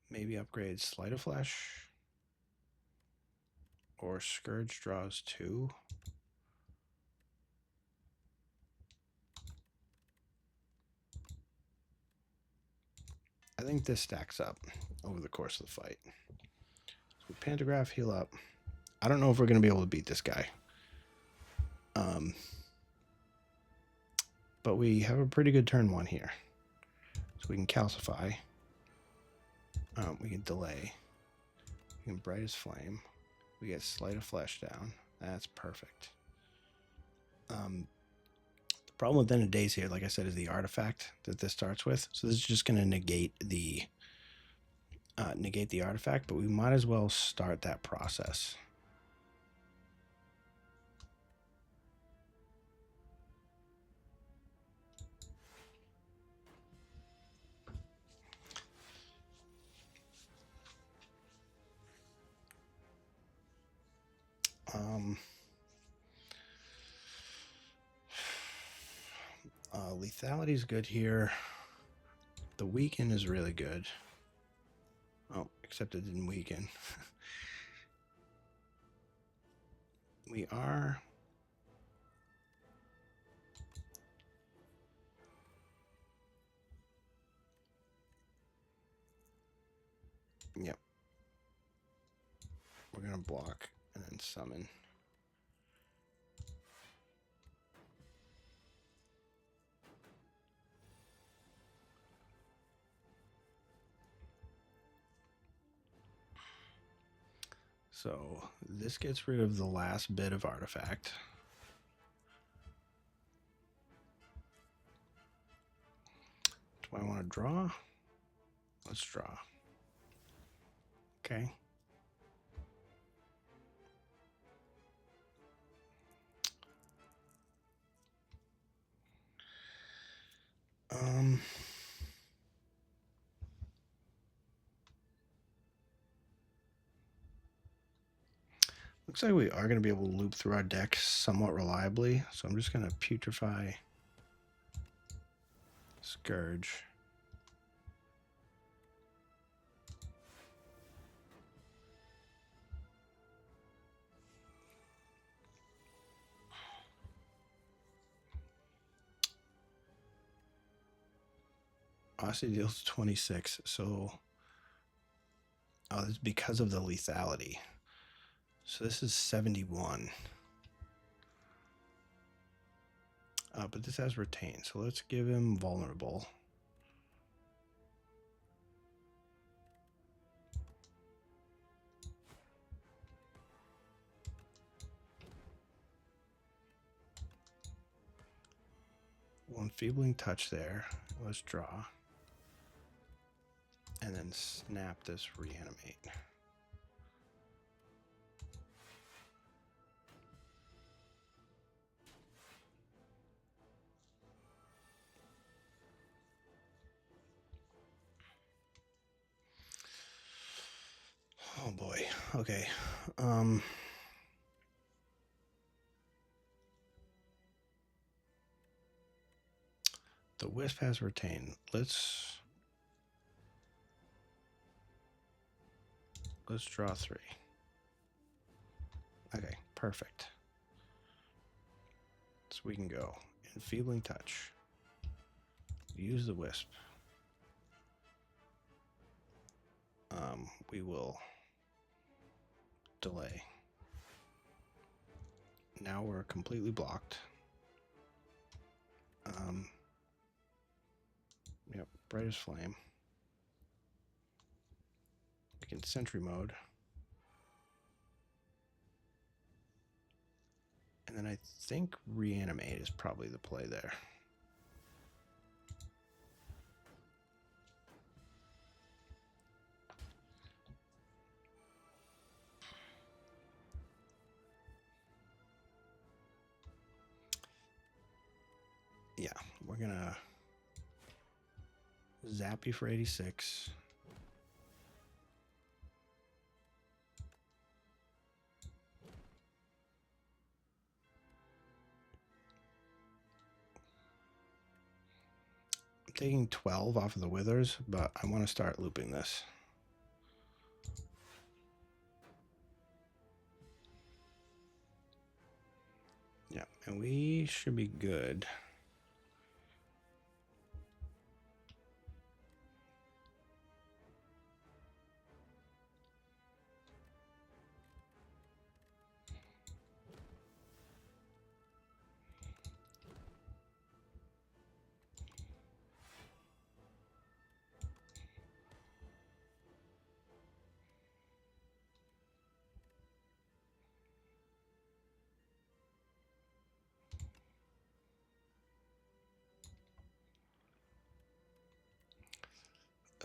Maybe upgrade Sleight of Flesh. Or Scourge draws 2. I think this stacks up over the course of the fight. So Pantograph, heal up. I don't know if we're going to be able to beat this guy. But we have a pretty good turn 1 here. So we can calcify. We can delay. We can brightest flame. We get Sleight of Flesh down. That's perfect. The problem with End of Days here, like I said, is the artifact that this starts with. So this is just going to negate the artifact, but we might as well start that process. Lethality is good here. The weaken is really good. Oh, except it didn't weaken. We are... Yep. We're going to block and then summon. So this gets rid of the last bit of artifact. Do I want to draw? Let's draw. Okay. Looks like we are going to be able to loop through our deck somewhat reliably, so I'm just going to putrefy Scourge. Aussie deals 26, so this is because of the lethality. So this is 71. But this has retain, so let's give him vulnerable. One Feebling Touch there. Let's draw. And then snap this reanimate. Oh boy. Okay. The Wisp has retain. Let's draw 3. Okay, perfect. So we can go Enfeebling Touch. Use the Wisp. We will delay. Now we're completely blocked. Yep, brightest flame. We can sentry mode. And then I think reanimate is probably the play there. Yeah, we're gonna zap you for 86. taking 12 off of the withers, but I want to start looping this. Yeah, and we should be good.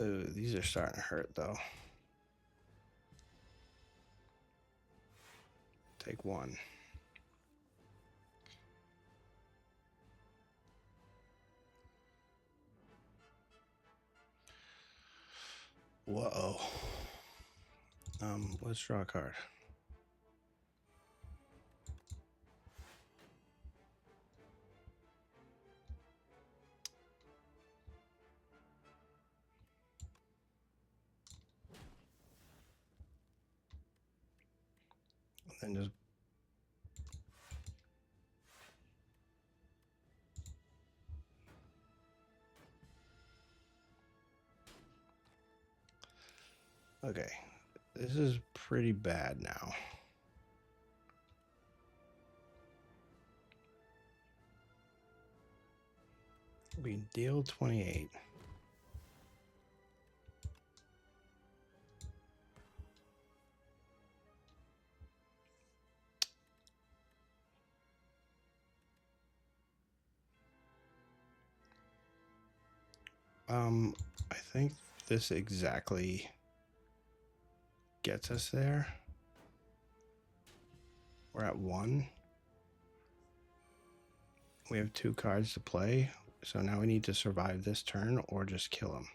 Oh, these are starting to hurt though. Take one. Whoa. Let's draw a card. And just okay. This is pretty bad now. We deal 28. I think this exactly gets us there. We're at 1. We have 2 cards to play, so now we need to survive this turn or just kill him.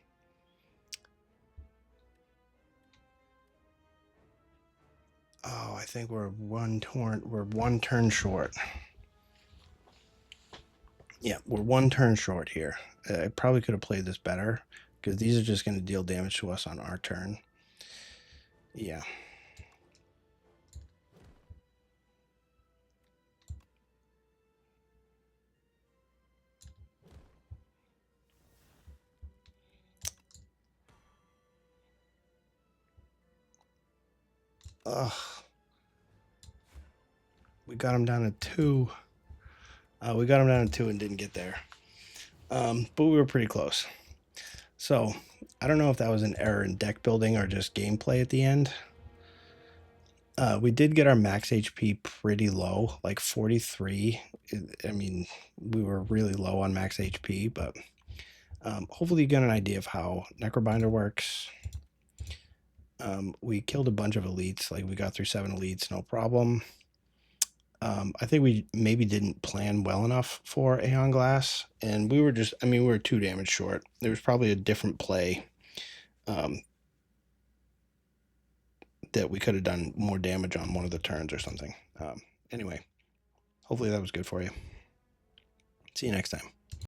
Oh, I think we're one turn short. Yeah, we're 1 turn short here. I probably could have played this better because these are just going to deal damage to us on our turn. Yeah. Ugh. We got him down to 2. We got him down to 2 and didn't get there. But we were pretty close. So I don't know if that was an error in deck building or just gameplay at the end. We did get our max HP pretty low, like 43. I mean, we were really low on max HP, but hopefully you get an idea of how Necrobinder works. We killed a bunch of elites, like we got through 7 elites, no problem. I think we maybe didn't plan well enough for Aeon Glass, and we were just, I mean, we were 2 damage short. There was probably a different play that we could have done more damage on one of the turns or something. Anyway, hopefully that was good for you. See you next time.